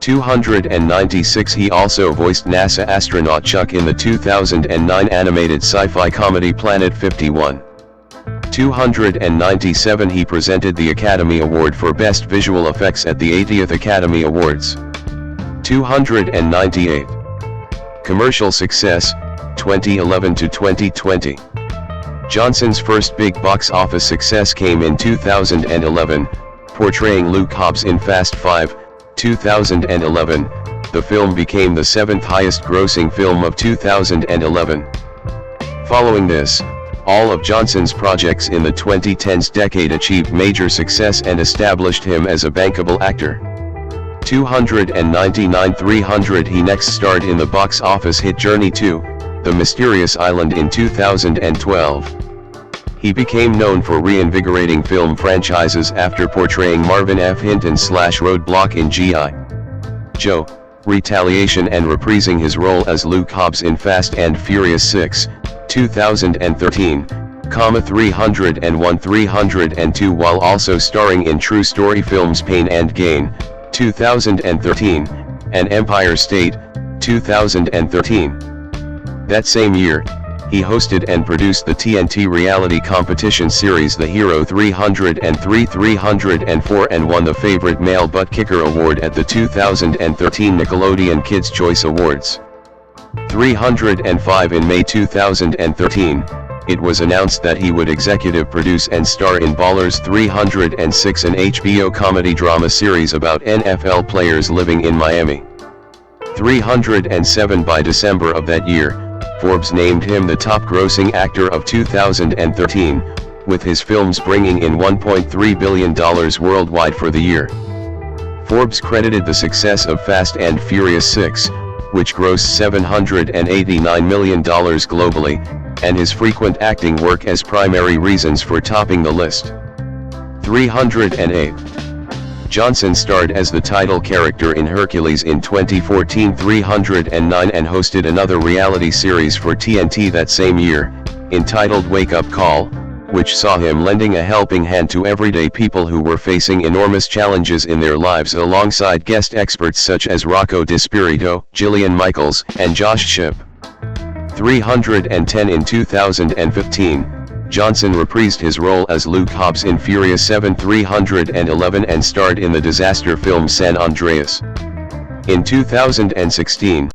296. He also voiced NASA astronaut Chuck in the 2009 animated sci-fi comedy Planet 51. 297. He presented the Academy Award for Best Visual Effects at the 80th Academy Awards. 298. Commercial success, 2011 to 2020. Johnson's first big box office success came in 2011, portraying Luke Hobbs in Fast 5, 2011. The film became the 7th highest grossing film of 2011. Following this, all of Johnson's projects in the 2010s decade achieved major success and established him as a bankable actor. 299. 300. He next starred in the box office hit Journey to The Mysterious Island in 2012. He became known for reinvigorating film franchises after portraying Marvin F. Hinton / Roadblock in G.I. Joe, Retaliation, and reprising his role as Luke Hobbs in Fast and Furious 6, 2013, 301 302, while also starring in true story films Pain and Gain, 2013, and Empire State, 2013. That same year, He hosted and produced the TNT reality competition series The Hero 303, 304 and won the Favorite Male Butt Kicker Award at the 2013 Nickelodeon Kids' Choice Awards. 305 In May 2013, it was announced that he would executive produce and star in Ballers 306, an HBO comedy drama series about NFL players living in Miami. 307 By December of that year, Forbes named him the top-grossing actor of 2013, with his films bringing in $1.3 billion worldwide for the year. Forbes credited the success of Fast and Furious 6, which grossed $789 million globally, and his frequent acting work as primary reasons for topping the list. 308. Johnson starred as the title character in Hercules in 2014. 309 and hosted another reality series for TNT that same year, entitled Wake Up Call, which saw him lending a helping hand to everyday people who were facing enormous challenges in their lives alongside guest experts such as Rocco DiSpirito, Jillian Michaels, and Josh Shipp. 310 In 2015, Johnson reprised his role as Luke Hobbs in Furious 7. 311 and starred in the disaster film San Andreas. In 2016,